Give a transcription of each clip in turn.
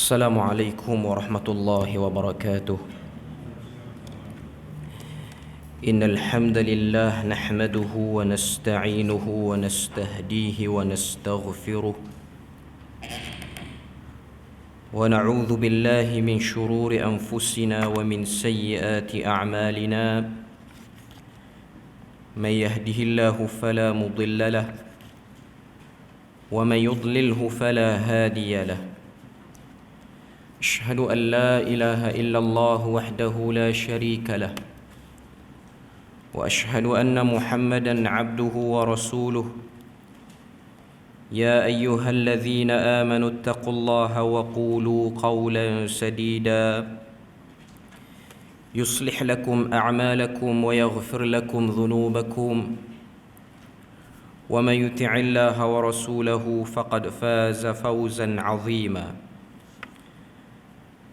السلام عليكم ورحمة الله وبركاته. إن الحمد لله نحمده ونستعينه ونستهديه ونستغفره ونعوذ بالله من شرور أنفسنا ومن سيئات أعمالنا. من يهده الله فلا مضل له ومن يضلله فلا هادي له. أشهد أن لا إله إلا الله وحده لا شريك له وأشهد أن محمدا عبده ورسوله. يا أيها الذين آمنوا اتقوا الله وقولوا قولا سديدا يصلح لكم أعمالكم ويغفر لكم ذنوبكم ومن يطع الله ورسوله فقد فاز فوزا عظيما.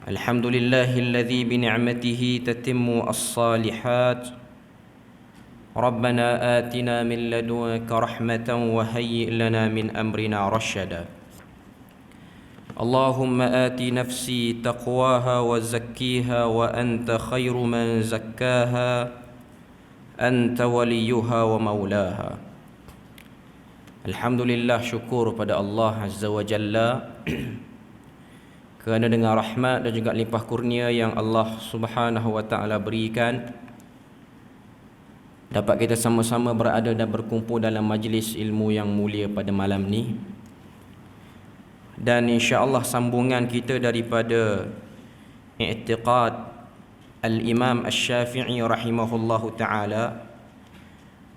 الحمد لله الذي بنعمته تتم الصالحات. ربنا آتنا من لدنك رحمة وهيئ لنا من أمرنا رشدا. اللهم آت نفسي تقواها وزكيها وأنت خير من زكاها أنت وليها ومولاها. Alhamdulillah, syukur pada Allah Azza wa Jalla kerana dengan rahmat dan juga limpah kurnia yang Allah Subhanahu wa Ta'ala berikan, dapat kita sama-sama berada dan berkumpul dalam majlis ilmu yang mulia pada malam ni. Dan insya-Allah sambungan kita daripada i'tiqad Al-Imam Asy-Syafi'i rahimahullahu ta'ala,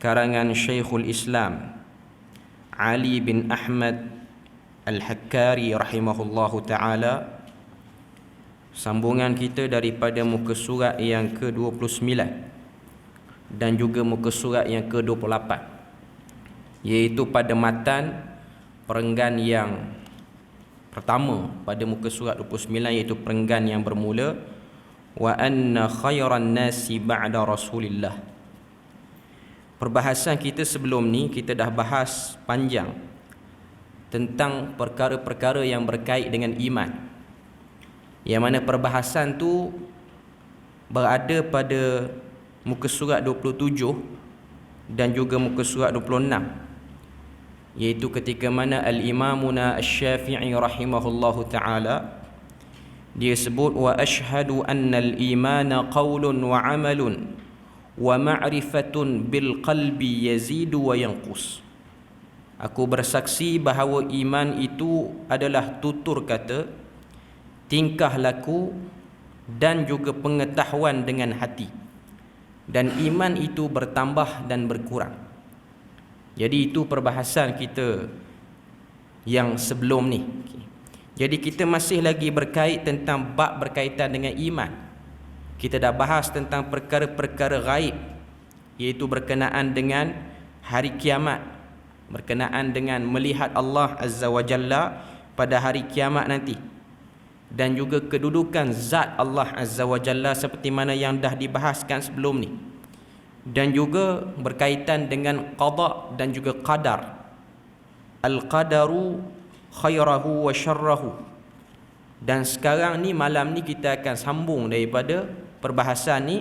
karangan Syekhul Islam Ali bin Ahmad Al-Hakkari rahimahullahu ta'ala. Sambungan kita daripada muka surat yang ke-29 dan juga muka surat yang ke-28, iaitu pada matan perenggan yang pertama pada muka surat 29, iaitu perenggan yang bermula wa anna khairan nasi ba'da Rasulillah. Perbahasan kita sebelum ni kita dah bahas panjang tentang perkara-perkara yang berkait dengan iman, yang mana perbahasan tu berada pada muka surat 27 dan juga muka surat 26, iaitu ketika mana Al-Imamuna Asy-Syafi'i rahimahullahu ta'ala dia sebut wa ashhadu annal imana qaulun wa amalun wa ma'rifatun bil qalbi yazidu wa yanqus. Aku bersaksi bahawa iman itu adalah tutur kata, tingkah laku dan juga pengetahuan dengan hati, dan iman itu bertambah dan berkurang. Jadi itu perbahasan kita yang sebelum ni. Jadi kita masih lagi berkait tentang bab berkaitan dengan iman. Kita dah bahas tentang perkara-perkara gaib, iaitu berkenaan dengan hari kiamat, berkenaan dengan melihat Allah Azza wa Jalla pada hari kiamat nanti, dan juga kedudukan zat Allah Azza wa Jalla seperti mana yang dah dibahaskan sebelum ni, dan juga berkaitan dengan qada dan juga qadar. Al-qadaru khairahu wa syarrahu. Dan sekarang ni, malam ni kita akan sambung daripada perbahasan ni,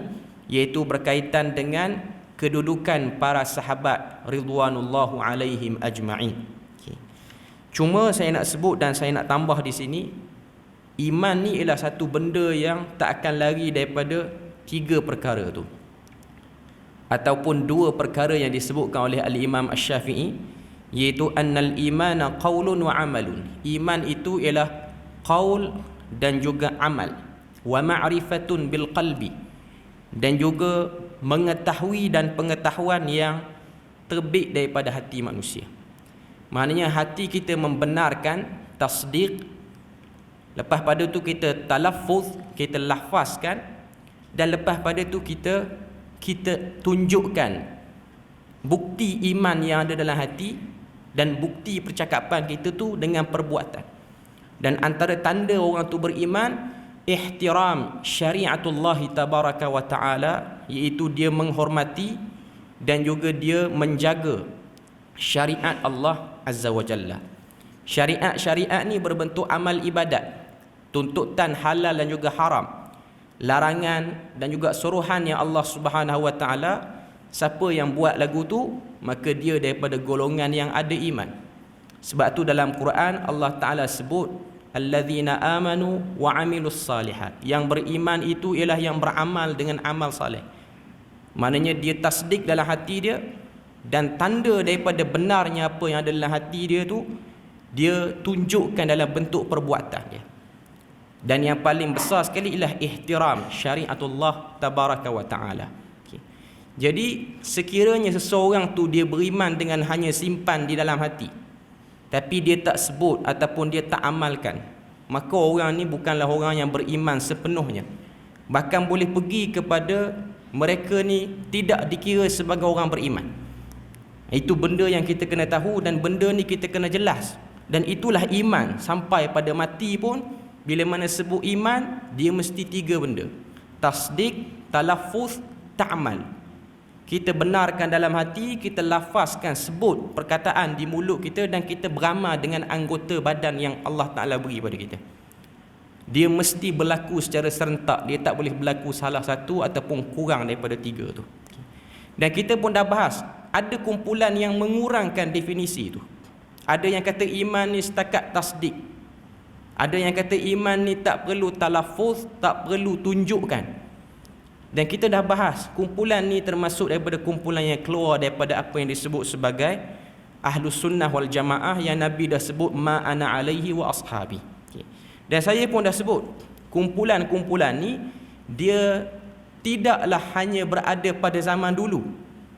iaitu berkaitan dengan kedudukan para sahabat ridwanullahu alaihim ajma'in. Cuma saya nak sebut dan saya nak tambah di sini, iman ni ialah satu benda yang tak akan lari daripada tiga perkara tu, ataupun dua perkara yang disebutkan oleh Al-Imam Asy-Syafi'i, iaitu annal imana qaulun wa amalun. Iman itu ialah qaul dan juga amal, wa ma'rifatun bil qalbi, dan juga mengetahui dan pengetahuan yang terbit daripada hati manusia. Maknanya hati kita membenarkan, tasdiq, lepas pada tu kita talaffuz, kita lafazkan, dan lepas pada tu kita tunjukkan bukti iman yang ada dalam hati dan bukti percakapan kita tu dengan perbuatan. Dan antara tanda orang tu beriman, ihtiram syariatullah tabaraka wa ta'ala, iaitu dia menghormati dan juga dia menjaga syariat Allah Azza wa Jalla. Syariat-syariat ni berbentuk amal ibadat. tuntutan halal dan juga haram, larangan dan juga suruhan yang Allah Subhanahu wa taala, siapa yang buat lagu tu maka dia daripada golongan yang ada iman. Sebab tu dalam Quran Allah Taala sebut allazina amanu wa amilus salihat. Yang beriman itu ialah yang beramal dengan amal saleh. Maknanya dia tasdik dalam hati dia, dan tanda daripada benarnya apa yang ada dalam hati dia tu dia tunjukkan dalam bentuk perbuatan dia. Dan yang paling besar sekali ialah ihtiram syariatullah tabaraka wa taala. Jadi sekiranya seseorang tu dia beriman dengan hanya simpan di dalam hati, tapi dia tak sebut ataupun dia tak amalkan, maka orang ni bukanlah orang yang beriman sepenuhnya. Bahkan boleh pergi kepada mereka ni tidak dikira sebagai orang beriman. Itu benda yang kita kena tahu, dan benda ni kita kena jelas. Dan itulah iman. Sampai pada mati pun bila mana sebut iman, dia mesti 3 benda: tasdik, talaffuz, ta'mal. Kita benarkan dalam hati, kita lafazkan, sebut perkataan di mulut kita, dan kita beramal dengan anggota badan yang Allah Ta'ala beri pada kita. Dia mesti berlaku secara serentak. Dia tak boleh berlaku salah satu ataupun kurang daripada 3 tu. Dan kita pun dah bahas, ada kumpulan yang mengurangkan definisi tu. Ada yang kata iman ni setakat tasdik. Ada yang kata iman ni tak perlu talaffuz, tak perlu tunjukkan. Dan kita dah bahas, kumpulan ni termasuk daripada kumpulan yang keluar daripada apa yang disebut sebagai Ahlus Sunnah wal Jamaah, yang Nabi dah sebut ma ana alaihi wa ashabi. Dan saya pun dah sebut, kumpulan-kumpulan ni dia tidaklah hanya berada pada zaman dulu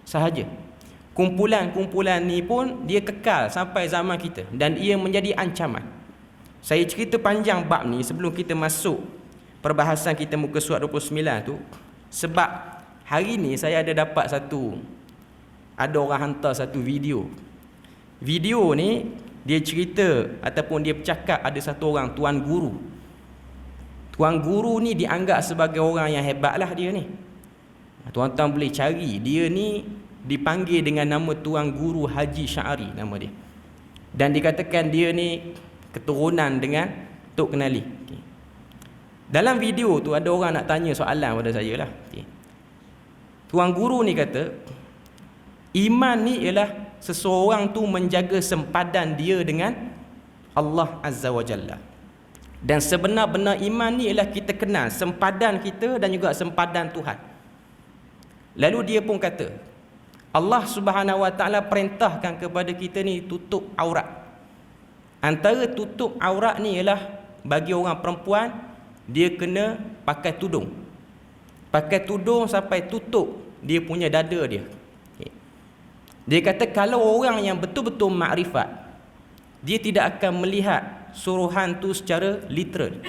sahaja. Kumpulan-kumpulan ni pun dia kekal sampai zaman kita, dan ia menjadi ancaman. Saya cerita panjang bab ni sebelum kita masuk perbahasan kita muka surat 29 tu, sebab hari ni saya ada dapat ada orang hantar satu video. Video ni dia cerita ataupun dia bercakap ada satu orang tuan guru. Tuan guru ni dianggap sebagai orang yang hebat lah dia ni. Tuan-tuan boleh cari, dia ni dipanggil dengan nama Tuan Guru Haji Syari nama dia. Dan dikatakan dia ni keturunan dengan Tok Kenali. Okay. Dalam video tu ada orang nak tanya soalan pada saya lah. Okay. Tuan guru ni kata, iman ni ialah seseorang tu menjaga sempadan dia dengan Allah Azza wa Jalla. Dan sebenar-benar iman ni ialah kita kenal sempadan kita dan juga sempadan Tuhan. Lalu dia pun kata, Allah Subhanahu wa taala perintahkan kepada kita ni tutup aurat. Antara tutup aurat ni ialah bagi orang perempuan, dia kena pakai tudung. Pakai tudung sampai tutup dia punya dada dia. Dia kata kalau orang yang betul-betul makrifat, dia tidak akan melihat suruhan tu secara literal,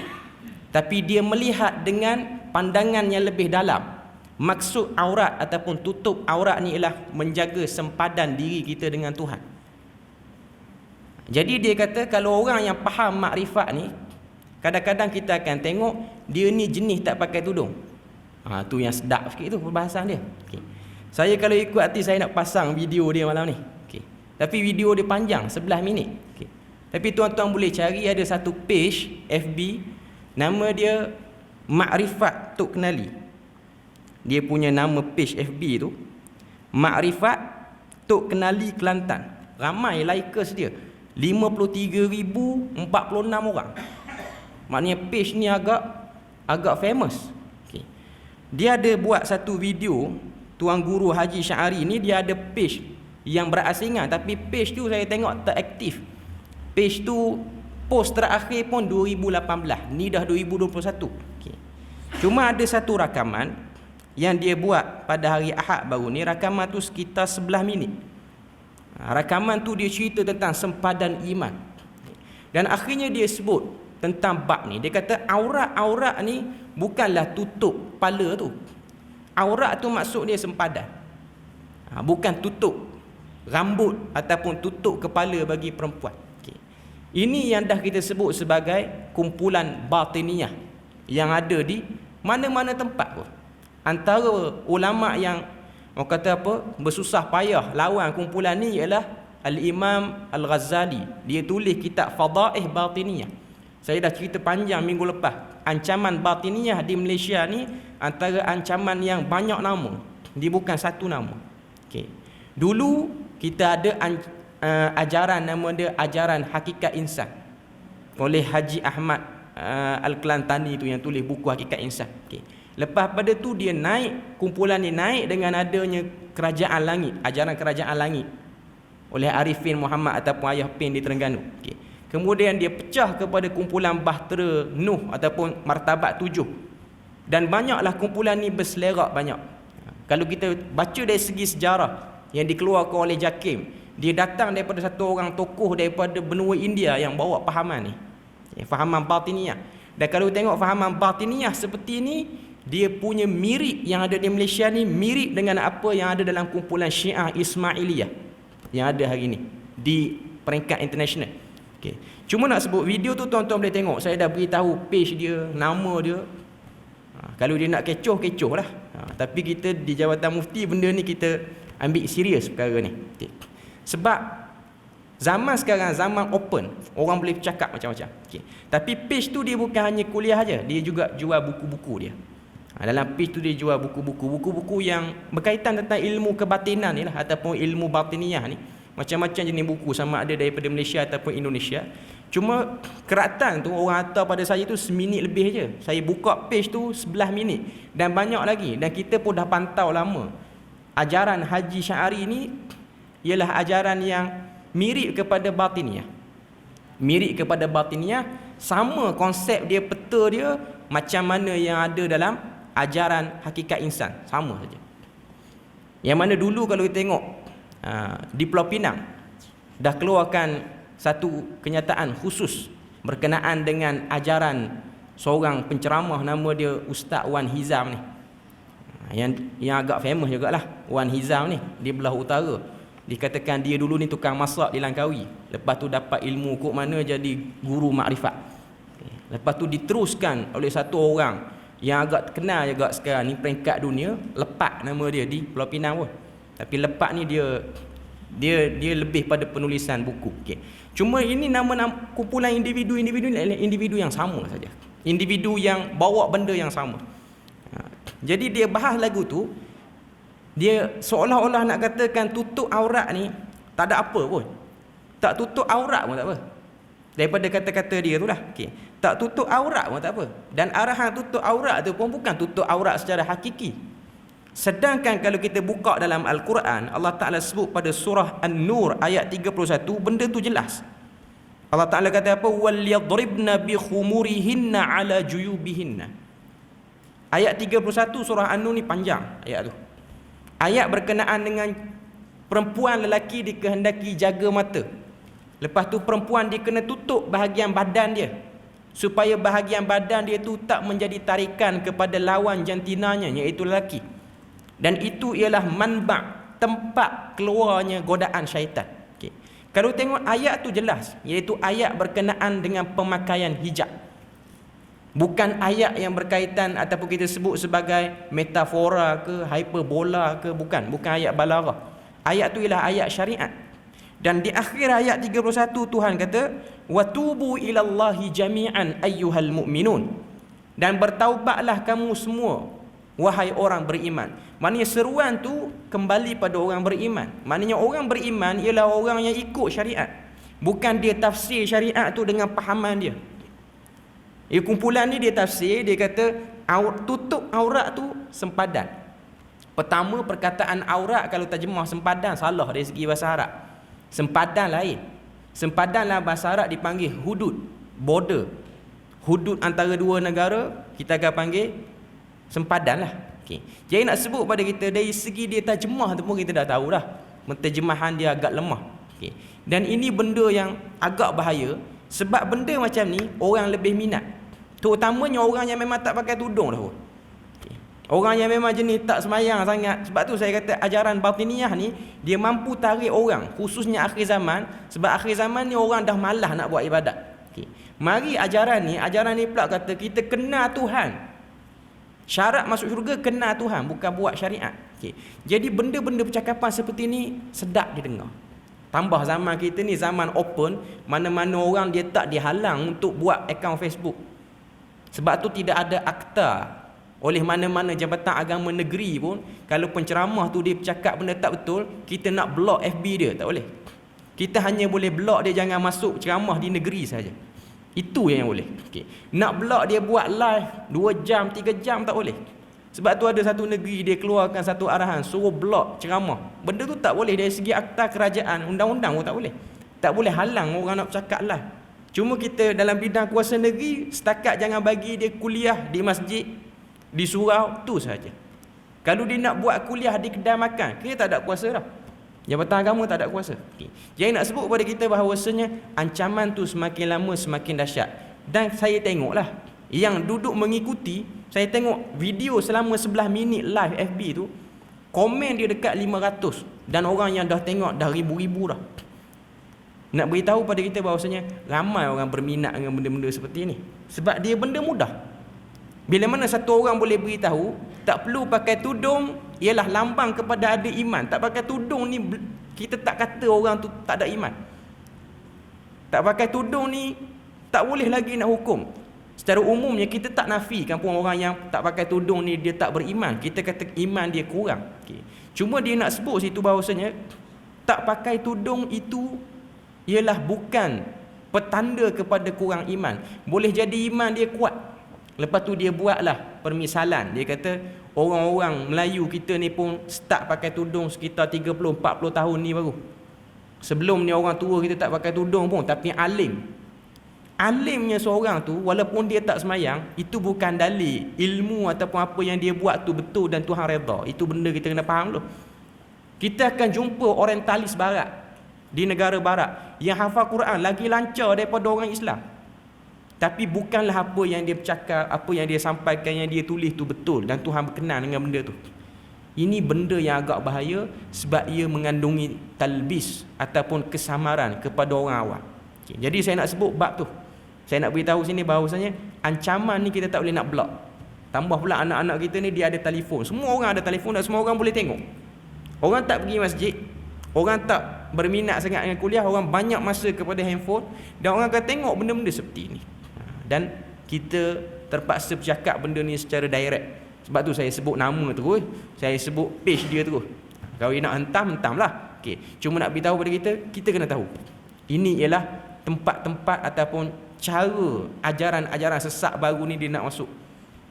tapi dia melihat dengan pandangan yang lebih dalam. Maksud aurat ataupun tutup aurat ni ialah menjaga sempadan diri kita dengan Tuhan. Jadi dia kata kalau orang yang faham makrifat ni, kadang-kadang kita akan tengok dia ni jenis tak pakai tudung. Tu yang sedap sikit tu perbahasan dia. Okay. Saya kalau ikut hati saya nak pasang video dia malam ni. Okay. Tapi video dia panjang 11 minit. Okay. Tapi tuan-tuan boleh cari, ada satu page FB, nama dia Makrifat Tok Kenali. Dia punya nama page FB tu Makrifat Tok Kenali Kelantan. Ramai likers dia, 53,046 orang. Maknanya page ni agak famous. Okay. Dia ada buat satu video. Tuan Guru Haji Syari ni dia ada page yang berasingan, tapi page tu saya tengok tak aktif. Page tu post terakhir pun 2018, ni dah 2021. Okay. Cuma ada satu rakaman yang dia buat pada hari Ahad baru ni. Rakaman tu sekitar 11 minit. Rakaman tu dia cerita tentang sempadan iman. Dan akhirnya dia sebut tentang bab ni. Dia kata aurat-aurat ni bukanlah tutup kepala tu. Aurat tu maksud dia sempadan. Bukan tutup rambut ataupun tutup kepala bagi perempuan. Okay. Ini yang dah kita sebut sebagai kumpulan batiniyah yang ada di mana-mana tempat pun. Antara ulama yang orang kata bersusah payah lawan kumpulan ni ialah Al-Imam Al-Ghazali. Dia tulis kitab Fadaih Batiniyah. Saya dah cerita panjang minggu lepas. Ancaman batiniyah di Malaysia ni antara ancaman yang banyak nama. Dia bukan satu nama. Okey. Dulu kita ada ajaran nama dia ajaran hakikat insan oleh Haji Ahmad Al-Kelantani tu yang tulis buku Hakikat Insan. Okey. Lepas pada tu dia naik, kumpulan ni naik dengan adanya kerajaan langit, ajaran kerajaan langit oleh Arifin Muhammad ataupun Ayah Pin di Terengganu. Okey. Kemudian dia pecah kepada kumpulan Bahtera Nuh ataupun Martabat 7. Dan banyaklah kumpulan ni berselerak banyak. Kalau kita baca dari segi sejarah yang dikeluarkan oleh Jakim, dia datang daripada satu orang tokoh daripada benua India yang bawa fahaman ni. Fahaman batiniyah. Dan kalau tengok fahaman batiniyah seperti ni, dia punya mirip yang ada di Malaysia ni mirip dengan apa yang ada dalam kumpulan Syiah Ismailiyah yang ada hari ni di peringkat international. Okay. Cuma nak sebut video tu tuan-tuan boleh tengok. Saya dah beritahu page dia, nama dia. Kalau dia nak kecoh lah. Tapi kita di Jabatan Mufti benda ni kita ambil serius perkara ni. Okay. Sebab zaman sekarang zaman open, orang boleh cakap macam-macam. Okay. Tapi page tu dia bukan hanya kuliah aja, dia juga jual buku-buku dia. Dalam page tu dia jual buku-buku yang berkaitan tentang ilmu kebatinan ni lah, ataupun ilmu batiniyah ni. Macam-macam jenis buku, sama ada daripada Malaysia ataupun Indonesia. Cuma keratan tu orang hantar pada saya tu seminit lebih je. Saya buka page tu 11 minit. Dan banyak lagi. Dan kita pun dah pantau lama. Ajaran Haji Syari ni ialah ajaran yang mirip kepada batiniyah. Mirip kepada batiniyah. Sama konsep dia, peta dia macam mana yang ada dalam ajaran hakikat insan. Sama saja. Yang mana dulu kalau kita tengok di Pulau Pinang dah keluarkan satu kenyataan khusus berkenaan dengan ajaran seorang penceramah nama dia Ustaz Wan Hizam ni, yang agak famous jugalah. Wan Hizam ni di belah utara, dikatakan dia dulu ni tukang masak di Langkawi, lepas tu dapat ilmu kok mana jadi guru makrifat. Lepas tu diteruskan oleh satu orang yang agak terkenal juga sekarang ni peringkat dunia, Lepak nama dia, di Pulau Pinang pun. Tapi Lepak ni dia lebih pada penulisan buku. Okay. Cuma ini nama-nama kumpulan individu yang sama saja. Individu yang bawa benda yang sama. Jadi dia bahas lagu tu, dia seolah-olah nak katakan tutup aurat ni tak ada apa pun. Tak tutup aurat pun tak apa. Daripada kata-kata dia tu lah. Okay. Tak tutup aurat pun tak apa. Dan arahan tutup aurat tu pun bukan tutup aurat secara hakiki. Sedangkan kalau kita buka dalam Al-Quran, Allah Ta'ala sebut pada surah An-Nur ayat 31, benda tu jelas. Allah Ta'ala kata apa? وَلْيَضْرِبْنَ بِخُمُرِهِنَّ عَلَى جُيُوبِهِنَّ. Ayat 31 surah An-Nur ni panjang ayat tu. Ayat berkenaan dengan perempuan lelaki dikehendaki jaga mata. Lepas tu perempuan dia kena tutup bahagian badan dia, supaya bahagian badan dia tu tak menjadi tarikan kepada lawan jantinanya, iaitu lelaki. Dan itu ialah manba', tempat keluarnya godaan syaitan. Okay. Kalau tengok ayat tu jelas, iaitu ayat berkenaan dengan pemakaian hijab. Bukan ayat yang berkaitan ataupun kita sebut sebagai metafora ke, hyperbola ke, bukan ayat balarah. Ayat tu ialah ayat syariat. Dan di akhir ayat 31 Tuhan kata, "Watubu ilallahi jami'an ayyuhal mu'minun." Dan bertaubatlah kamu semua, wahai orang beriman. Maknanya seruan tu kembali pada orang beriman. Maknanya orang beriman ialah orang yang ikut syariat. Bukan dia tafsir syariat tu dengan pahaman dia. Kumpulan ni dia tafsir, dia kata tutup aurat tu sempadan. Pertama, perkataan aurat kalau terjemah sempadan salah dari segi bahasa Arab. Sempadan lain. Sempadan dalam bahasa Arab dipanggil hudud, border. Hudud antara dua negara kita akan panggil sempadan lah. Okay. Jadi nak sebut pada kita dari segi dia terjemah tu pun kita dah tahu dah. Penterjemahan dia agak lemah. Okay. Dan ini benda yang agak bahaya, sebab benda macam ni orang lebih minat. Terutamanya orang yang memang tak pakai tudung dah. Okay. Orang yang memang jenis tak semayang sangat. Sebab tu saya kata ajaran batiniyah ni dia mampu tarik orang, khususnya akhir zaman. Sebab akhir zaman ni orang dah malas nak buat ibadat. Okay. Mari ajaran ni pula kata kita kenal Tuhan. Syarat masuk syurga kenal Tuhan, bukan buat syariat. Okay. Jadi benda-benda percakapan seperti ni sedap didengar. Tambah zaman kita ni zaman open, mana-mana orang dia tak dihalang untuk buat akaun Facebook. Sebab tu tidak ada akta oleh mana-mana jabatan agama negeri pun, kalau penceramah tu dia bercakap benda tak betul, kita nak block FB dia, tak boleh. Kita hanya boleh block dia jangan masuk ceramah di negeri saja. Itu yang boleh. Okay. Nak block dia buat live 2 jam, 3 jam tak boleh. Sebab tu ada satu negeri dia keluarkan satu arahan suruh blok ceramah. Benda tu tak boleh dari segi akta kerajaan, undang-undang pun tak boleh. Tak boleh halang orang nak bercakap lah. Cuma kita dalam bidang kuasa negeri, setakat jangan bagi dia kuliah di masjid, di surau, tu saja. Kalau dia nak buat kuliah di kedai makan, kita tak ada kuasa dah. Jabatan agama tak ada kuasa. Okay. Jadi nak sebut kepada kita bahawasanya ancaman tu semakin lama semakin dahsyat. Dan saya tengoklah yang duduk mengikuti, saya tengok video selama 11 minit live FB tu, komen dia dekat 500 dan orang yang dah tengok dah ribu-ribu dah. Nak beritahu pada kita bahawasanya ramai orang berminat dengan benda-benda seperti ini. Sebab dia benda mudah. Bila mana satu orang boleh beritahu tak perlu pakai tudung, ialah lambang kepada ada iman. Tak pakai tudung ni kita tak kata orang tu tak ada iman. Tak pakai tudung ni tak boleh lagi nak hukum. Secara umumnya kita tak nafikan pun orang yang tak pakai tudung ni dia tak beriman. Kita kata iman dia kurang. Okay. Cuma dia nak sebut situ bahawasanya tak pakai tudung itu ialah bukan petanda kepada kurang iman. Boleh jadi iman dia kuat. Lepas tu dia buatlah permisalan. Dia kata orang-orang Melayu kita ni pun start pakai tudung sekitar 30-40 tahun ni baru. Sebelum ni orang tua kita tak pakai tudung pun, tapi alim. Alimnya seorang tu walaupun dia tak semayang, itu bukan dalil ilmu ataupun apa yang dia buat tu betul dan Tuhan redha. Itu benda kita kena faham dulu. Kita akan jumpa orientalis barat di negara barat yang hafal Quran lagi lancar daripada orang Islam. Tapi bukanlah apa yang dia bercakap, apa yang dia sampaikan, yang dia tulis tu betul dan Tuhan berkenan dengan benda tu. Ini benda yang agak bahaya sebab ia mengandungi talbis ataupun kesamaran kepada orang awam. Okay. Jadi saya nak sebut bab tu. Saya nak beritahu sini bahawasanya ancaman ni kita tak boleh nak block. Tambah pula anak-anak kita ni dia ada telefon. Semua orang ada telefon dan semua orang boleh tengok. Orang tak pergi masjid, orang tak berminat sangat dengan kuliah, orang banyak masa kepada handphone dan orang akan tengok benda-benda seperti ini. Dan kita terpaksa bercakap benda ni secara direct. Sebab tu saya sebut nama terus, saya sebut page dia terus. Kalau dia nak hentam-hentamlah. Okey, cuma nak beritahu pada kita kena tahu. Ini ialah tempat-tempat ataupun cara ajaran-ajaran sesat baru ni dia nak masuk.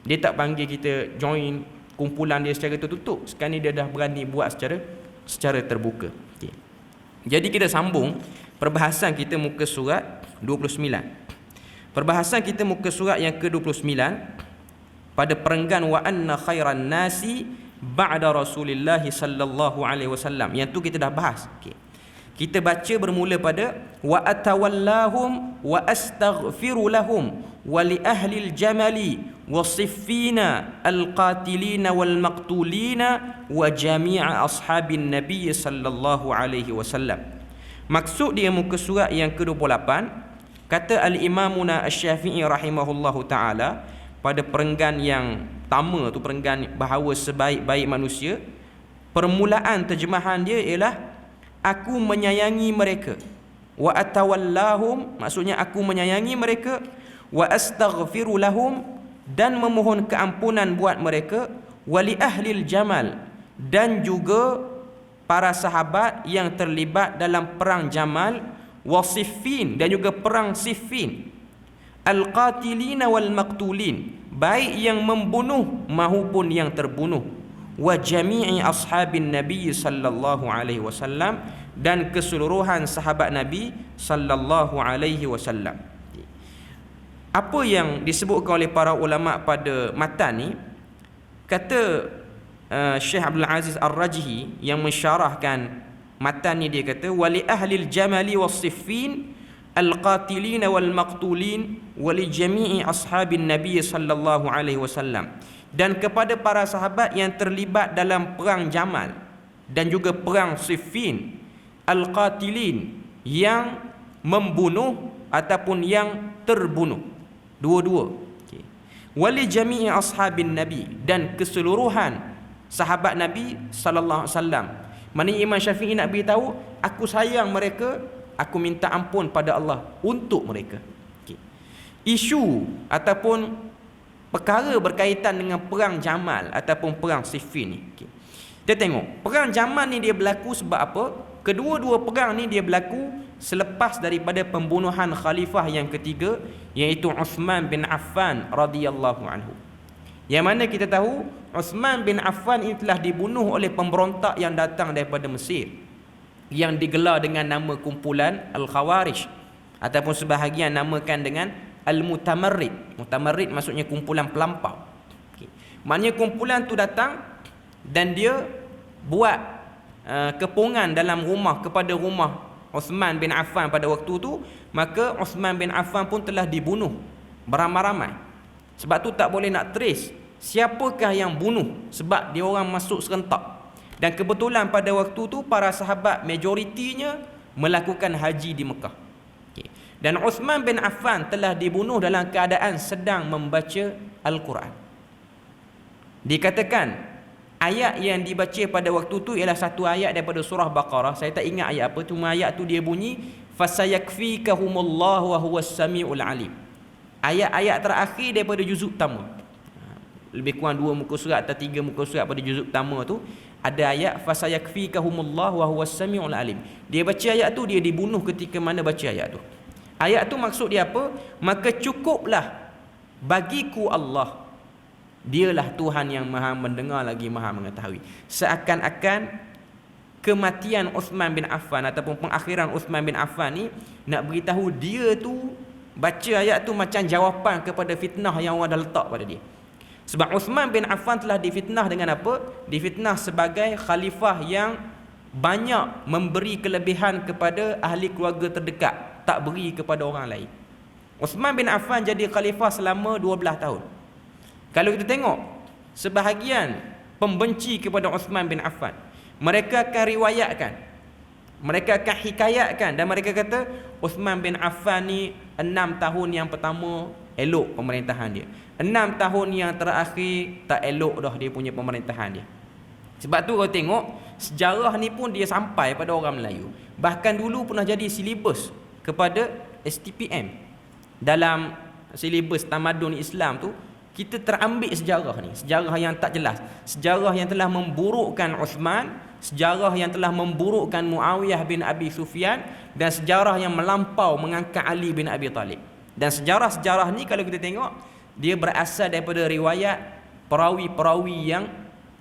Dia tak panggil kita join kumpulan dia secara tertutup. Sekarang ni dia dah berani buat secara terbuka. Okay. Jadi kita sambung perbahasan kita muka surat 29. Perbahasan kita muka surat yang ke-29 pada perenggan wa anna khairan nasi ba'da Rasulillah sallallahu alaihi wasallam. Yang tu kita dah bahas. Okay. Kita baca bermula pada wa atawallahum wa astaghfiru lahum wa li ahli al-jamali wasiffina al-qatilina wal maqtulina wa jami'a ashabin nabiy sallallahu alaihi wasallam. Maksud dia muka surat yang ke-28, kata al-imamuna asy-Syafi'i rahimahullahu taala pada perenggan yang pertama tu, perenggan bahawa sebaik-baik manusia, permulaan terjemahan dia ialah aku menyayangi mereka. Wa atawallahum, maksudnya aku menyayangi mereka. Wa astaghfiru lahum, dan memohon keampunan buat mereka. Wa li ahlil jamal, dan juga para sahabat yang terlibat dalam perang Jamal. Wa siffin, dan juga perang Siffin. Al-qatilina wal maqtulin, baik yang membunuh maupun yang terbunuh. Wa jami'i ashabin Nabi sallallahu alaihi wasallam, dan keseluruhan sahabat Nabi sallallahu alaihi wasallam. Apa yang disebutkan oleh para ulama pada matan ni, kata Syekh Abdul Aziz Ar-Rajhi yang mensyarahkan matan ni, dia kata wali ahlil jamali was-siffin al-qatilin wal maqtulin wa li jami'i ashabin Nabi sallallahu alaihi wasallam, dan kepada para sahabat yang terlibat dalam perang Jamal dan juga perang Siffin, al-qatilin yang membunuh ataupun yang terbunuh, dua-dua. Okay. Wali jami'i ashabin Nabi, dan keseluruhan sahabat Nabi sallallahu alaihi wasallam, Maknanya Imam Syafi'i nak beritahu, aku sayang mereka, aku minta ampun pada Allah untuk mereka. Okay. Isu ataupun perkara berkaitan dengan perang Jamal ataupun perang Siffin ni. Okay. Kita tengok, perang Jamal ni dia berlaku sebab apa? Kedua-dua perang ni dia berlaku selepas daripada pembunuhan khalifah yang ketiga, iaitu Uthman bin Affan radhiyallahu anhu. Yang mana kita tahu Uthman bin Affan ini telah dibunuh oleh pemberontak yang datang daripada Mesir, yang digelar dengan nama kumpulan Al-Khawarij, ataupun sebahagian namakan dengan Al-Mutamarrid. Mutamarrid maksudnya kumpulan pelampau. Okay. Maknanya kumpulan tu datang dan dia buat kepungan dalam rumah, kepada rumah Uthman bin Affan pada waktu tu. Maka Uthman bin Affan pun telah dibunuh beramai-ramai. Sebab tu tak boleh nak trace siapakah yang bunuh, sebab dia orang masuk serentak. Dan kebetulan pada waktu tu para sahabat majoritinya melakukan haji di Mekah. Okay. Dan Uthman bin Affan telah dibunuh dalam keadaan sedang membaca Al-Quran. Dikatakan ayat yang dibaca pada waktu tu ialah satu ayat daripada surah Baqarah. Saya tak ingat ayat apa, cuma ayat tu dia bunyi fasayakfikahumullahu wa huwas samiul alim. Ayat-ayat terakhir daripada juzuk pertama. Lebih kurang 2 muka surat atau 3 muka surat pada juzuk pertama tu ada ayat fasayakfikahumullahu wa huwas samiul alim. Dia baca ayat tu, dia dibunuh ketika mana baca ayat tu. Ayat tu maksud dia apa? Maka cukuplah bagiku Allah, dialah Tuhan yang maha mendengar lagi maha mengetahui. Seakan-akan kematian Uthman bin Affan ataupun pengakhiran Uthman bin Affan ni nak beritahu dia tu baca ayat tu macam jawapan kepada fitnah yang orang dah letak pada dia. Sebab Uthman bin Affan telah difitnah dengan apa? Difitnah sebagai khalifah yang banyak memberi kelebihan kepada ahli keluarga terdekat, tak beri kepada orang lain. Uthman bin Affan jadi khalifah selama 12 tahun. Kalau kita tengok sebahagian pembenci kepada Uthman bin Affan, mereka akan riwayatkan, mereka akan hikayatkan, dan mereka kata Uthman bin Affan ni 6 tahun yang pertama elok pemerintahan dia, 6 tahun yang terakhir tak elok dah dia punya pemerintahan dia. Sebab tu kalau tengok sejarah ni pun dia sampai pada orang Melayu. Bahkan dulu pernah jadi silibus kepada STPM. Dalam silibus tamadun Islam tu kita terambil sejarah ni, sejarah yang tak jelas, sejarah yang telah memburukkan Uthman, sejarah yang telah memburukkan Muawiyah bin Abi Sufyan, dan sejarah yang melampau mengangkat Ali bin Abi Talib. Dan sejarah-sejarah ni kalau kita tengok, dia berasal daripada riwayat perawi-perawi yang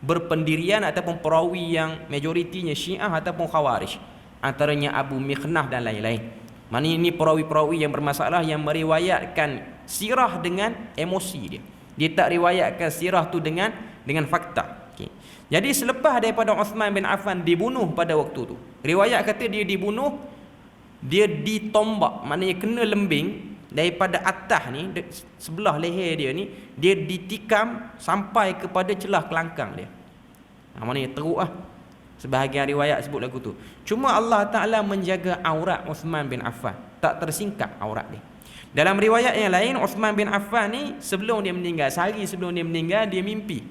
berpendirian ataupun perawi yang majoritinya Syiah ataupun Khawarij, antaranya Abu Mikhnah dan lain-lain. Maknanya ini perawi-perawi yang bermasalah, yang meriwayatkan sirah dengan emosi dia. Dia tak riwayatkan sirah tu dengan fakta. Okay. Jadi selepas daripada Uthman bin Affan dibunuh pada waktu tu, riwayat kata dia dibunuh, dia ditombak, maknanya kena lembing daripada atas ni, sebelah leher dia ni, dia ditikam sampai kepada celah kelangkang dia. Maknanya teruk lah. Sebahagian riwayat sebut lagu tu. Cuma Allah Ta'ala menjaga aurat Uthman bin Affan, tak tersingkap aurat dia. Dalam riwayat yang lain, Uthman bin Affan ni sebelum dia meninggal, sehari sebelum dia meninggal, dia mimpi.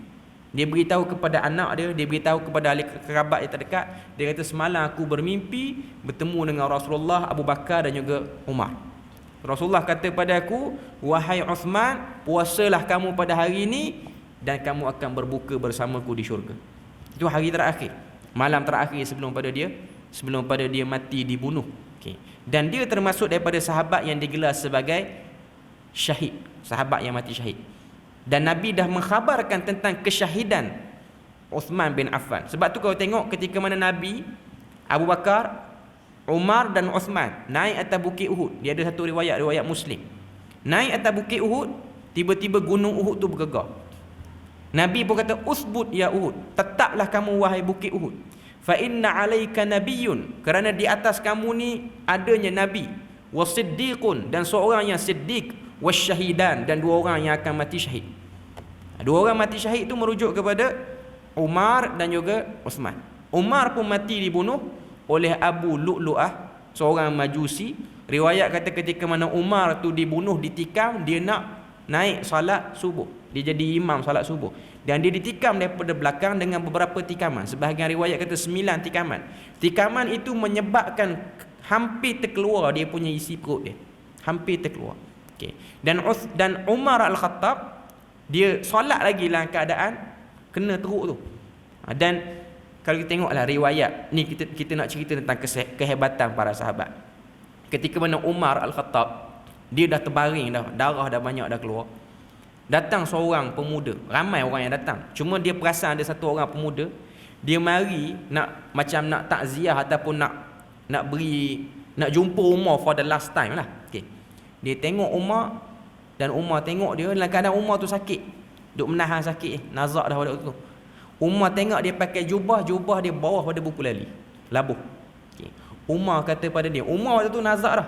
Dia beritahu kepada anak dia, dia beritahu kepada ahli kerabat yang terdekat. Dia kata, semalam aku bermimpi bertemu dengan Rasulullah, Abu Bakar dan juga Umar. Rasulullah kata pada aku, wahai Uthman, puasalah kamu pada hari ini dan kamu akan berbuka bersamaku di syurga. Itu hari terakhir, malam terakhir sebelum pada dia mati dibunuh. Okay. Dan dia termasuk daripada sahabat yang digelar sebagai syahid, sahabat yang mati syahid. Dan Nabi dah mengkhabarkan tentang kesyahidan Uthman bin Affan. Sebab tu kalau tengok ketika mana Nabi, Abu Bakar, Umar dan Uthman naik atas bukit Uhud, dia ada satu riwayat Muslim, naik atas bukit Uhud, tiba-tiba gunung Uhud tu bergegar. Nabi pun kata, usbut ya Uhud, tetaplah kamu wahai bukit Uhud, fa inna alaika nabiyyun, kerana di atas kamu ni adanya nabi, wasiddiqun, dan seorang yang siddiq, wasyahidan, dan 2 orang yang akan mati syahid. 2 orang mati syahid tu merujuk kepada Umar dan juga Uthman. Umar pun mati dibunuh oleh Abu Lu'lu'ah, seorang Majusi. Riwayat kata ketika mana Umar tu dibunuh, ditikam, dia nak naik salat subuh. Dia jadi imam salat subuh. Dan dia ditikam daripada belakang dengan beberapa tikaman. Sebahagian riwayat kata 9 tikaman. Tikaman itu menyebabkan hampir terkeluar dia punya isi perut dia. Hampir terkeluar. Okay. Dan Umar Al-Khattab, dia solat lagi dalam keadaan kena teruk tu. Dan kalau kita tengoklah riwayat ni, kita nak cerita tentang kehebatan para sahabat. Ketika mana Umar Al-Khattab, dia dah terbaring dah, darah dah banyak dah keluar. Datang seorang pemuda, ramai orang yang datang. Cuma dia perasan ada satu orang pemuda, dia mari nak macam nak takziah ataupun nak jumpa Umar for the last time lah. Okay. Dia tengok Umar dan Umar tengok dia dalam keadaan Umar tu sakit. Duk menahan sakit, nazak dah pada waktu tu. Umar tengok dia pakai jubah dia bawah pada buku lali, labuh. Okay. Umar kata pada dia, Umar waktu tu nazak dah.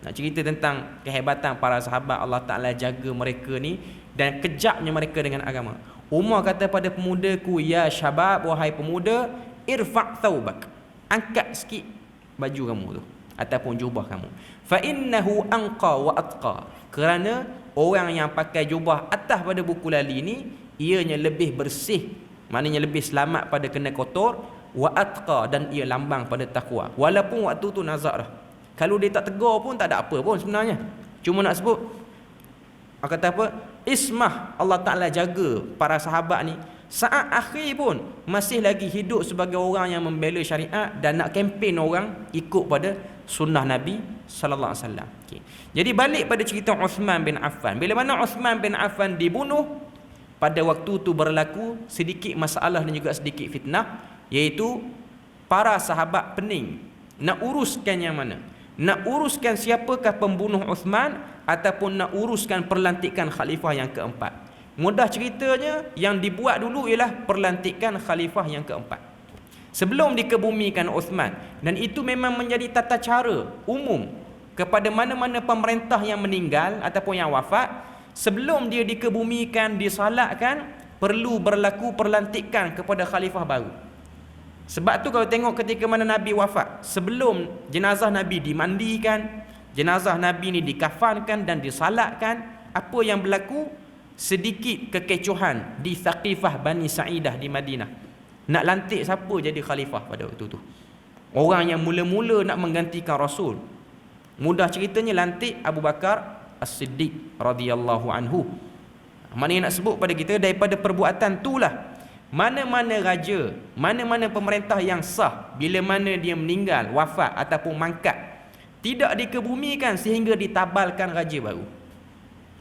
Nak cerita tentang kehebatan para sahabat, Allah Ta'ala jaga mereka ni dan kejapnya mereka dengan agama. Umar kata pada pemudaku, ya syabab, wahai pemuda, irfa' thawbak, angkat sikit baju kamu tu ataupun jubah kamu. Fa innahu anqa wa atqa, kerana orang yang pakai jubah atas pada buku lali ni ianya lebih bersih, maknanya lebih selamat pada kena kotor, wa atqa, dan ia lambang pada takwa. Walaupun waktu tu nazak dah, kalau dia tak tegur pun tak ada apa pun sebenarnya, cuma nak sebut kata apa, ismah, Allah Ta'ala jaga para sahabat ni saat akhir pun masih lagi hidup sebagai orang yang membela syariat dan nak kempen orang ikut pada sunnah Nabi sallallahu alaihi wasallam. Okay. Jadi balik pada cerita Uthman bin Affan. Bila mana Uthman bin Affan dibunuh, pada waktu tu berlaku sedikit masalah dan juga sedikit fitnah, iaitu para sahabat pening nak uruskan yang mana? Nak uruskan siapakah pembunuh Uthman ataupun nak uruskan perlantikan khalifah yang keempat. Mudah ceritanya, yang dibuat dulu ialah perlantikan khalifah yang keempat sebelum dikebumikan Uthman. Dan itu memang menjadi tata cara umum kepada mana-mana pemerintah yang meninggal ataupun yang wafat. Sebelum dia dikebumikan, disalatkan, perlu berlaku perlantikan kepada khalifah baru. Sebab tu kalau tengok ketika mana Nabi wafat, sebelum jenazah Nabi dimandikan, jenazah Nabi ni dikafankan dan disalatkan, apa yang berlaku? Sedikit kekecohan di Thaqifah Bani Sa'idah di Madinah. Nak lantik siapa jadi khalifah pada waktu tu? Orang yang mula-mula nak menggantikan Rasul, mudah ceritanya lantik Abu Bakar As-Siddiq radhiyallahu anhu. Mana yang nak sebut pada kita, daripada perbuatan itulah mana-mana raja, mana-mana pemerintah yang sah, bila mana dia meninggal, wafat ataupun mangkat, tidak dikebumikan sehingga ditabalkan raja baru.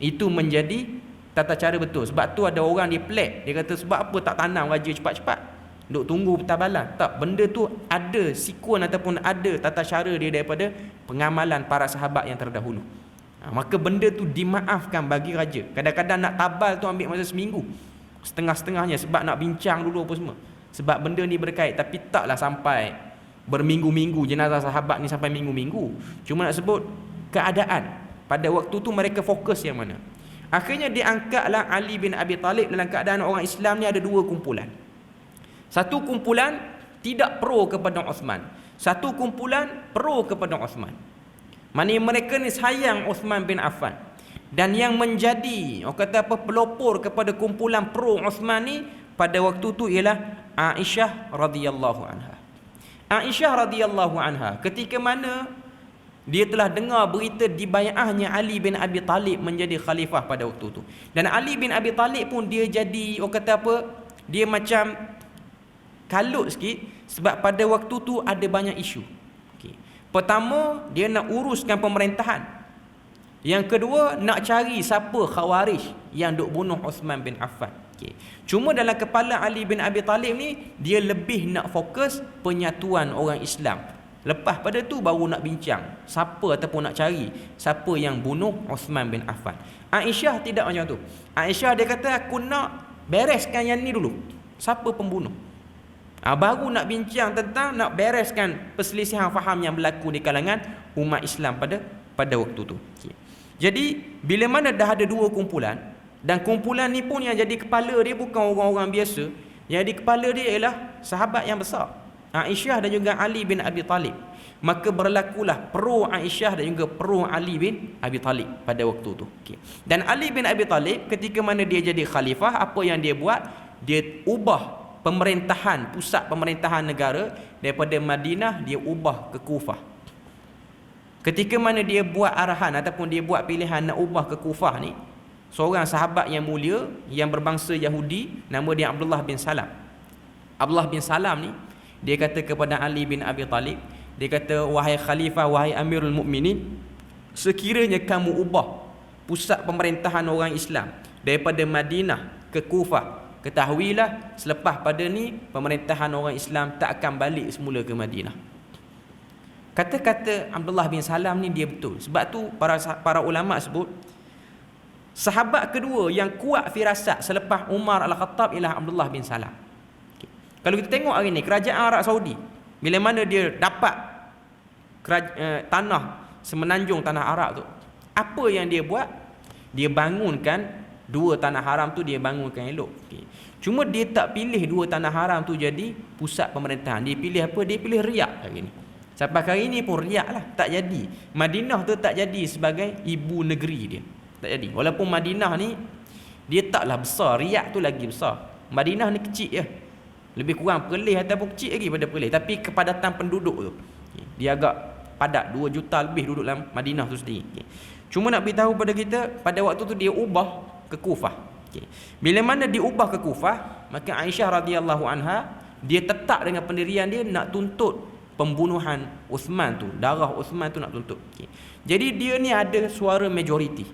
Itu menjadi tata cara betul. Sebab tu ada orang dia pelik, dia kata sebab apa tak tanam raja cepat-cepat, duk tunggu tabalan. Tak, benda tu ada sikun ataupun ada tata cara dia daripada pengamalan para sahabat yang terdahulu. Maka benda tu dimaafkan bagi raja. Kadang-kadang nak tabal tu ambil masa seminggu, setengah-setengahnya, sebab nak bincang dulu apa semua, sebab benda ni berkait. Tapi taklah sampai berminggu-minggu jenazah sahabat ni, sampai minggu-minggu. Cuma nak sebut keadaan pada waktu tu mereka fokus yang mana. Akhirnya diangkatlah Ali bin Abi Talib dalam keadaan orang Islam ni ada dua kumpulan. Satu kumpulan tidak pro kepada Uthman, satu kumpulan pro kepada Uthman. Maksudnya mereka ni sayang Uthman bin Affan. Dan yang menjadi orang kata apa, pelopor kepada kumpulan pro Uthman ni pada waktu tu ialah Aisyah radhiyallahu anha. Aisyah radhiyallahu anha ketika mana dia telah dengar berita dibai'ahnya Ali bin Abi Talib menjadi khalifah pada waktu tu. Dan Ali bin Abi Talib pun dia jadi orang kata apa, dia macam kalut sikit sebab pada waktu tu ada banyak isu. Okay. Pertama, dia nak uruskan pemerintahan. Yang kedua, nak cari siapa khawarij yang duk bunuh Uthman bin Affan. Okay. Cuma dalam kepala Ali bin Abi Talib ni, dia lebih nak fokus penyatuan orang Islam. Lepas pada tu baru nak bincang siapa ataupun nak cari siapa yang bunuh Uthman bin Affan. Aisyah tidak macam tu. Aisyah dia kata, aku nak bereskan yang ni dulu, siapa pembunuh. Baru nak bincang tentang, nak bereskan perselisihan faham yang berlaku di kalangan umat Islam pada waktu tu. Okay. Jadi bila mana dah ada dua kumpulan, dan kumpulan ni pun yang jadi kepala dia bukan orang-orang biasa, yang jadi kepala dia ialah sahabat yang besar, Aisyah dan juga Ali bin Abi Talib. maka berlakulah pro Aisyah dan juga pro Ali bin Abi Talib pada waktu tu. Okey. Dan Ali bin Abi Talib ketika mana dia jadi khalifah, apa yang dia buat? Dia ubah pemerintahan, pusat pemerintahan negara daripada Madinah dia ubah ke Kufah. Ketika mana dia buat arahan ataupun dia buat pilihan nak ubah ke Kufah ni, seorang sahabat yang mulia yang berbangsa Yahudi, nama dia Abdullah bin Salam. Abdullah bin Salam ni dia kata kepada Ali bin Abi Talib, dia kata, wahai khalifah, wahai Amirul Mukminin, sekiranya kamu ubah pusat pemerintahan orang Islam daripada Madinah ke Kufah, ketahuilah selepas pada ni pemerintahan orang Islam tak akan balik semula ke Madinah. Kata-kata Abdullah bin Salam ni dia betul. Sebab tu para ulama sebut sahabat kedua yang kuat firasat selepas Umar Al-Khattab ialah Abdullah bin Salam. Okay. Kalau kita tengok hari ni kerajaan Arab Saudi, bila mana dia dapat tanah semenanjung tanah Arab tu, apa yang dia buat? Dia bangunkan dua tanah haram tu, dia bangunkan elok. Okay. Cuma dia tak pilih dua tanah haram tu jadi pusat pemerintahan. Dia pilih apa? Dia pilih Riyadh hari ni. Sampai hari ni pun Riyadh lah tak jadi. Madinah tu tak jadi sebagai ibu negeri dia. Tak jadi. Walaupun Madinah ni dia taklah besar, Riyadh tu lagi besar. Madinah ni kecil je. Lebih kurang Perlis ataupun kecil lagi pada Perlis. Tapi kepadatan penduduk tu dia agak padat, 2 juta lebih duduk dalam Madinah tu sendiri. Cuma nak beritahu pada kita, pada waktu tu dia ubah ke Kufah. Bila mana dia ubah ke Kufah, maka Aisyah radhiyallahu anha dia tetap dengan pendirian dia nak tuntut pembunuhan Uthman tu, darah Uthman tu nak tuntut. Jadi dia ni ada suara majoriti.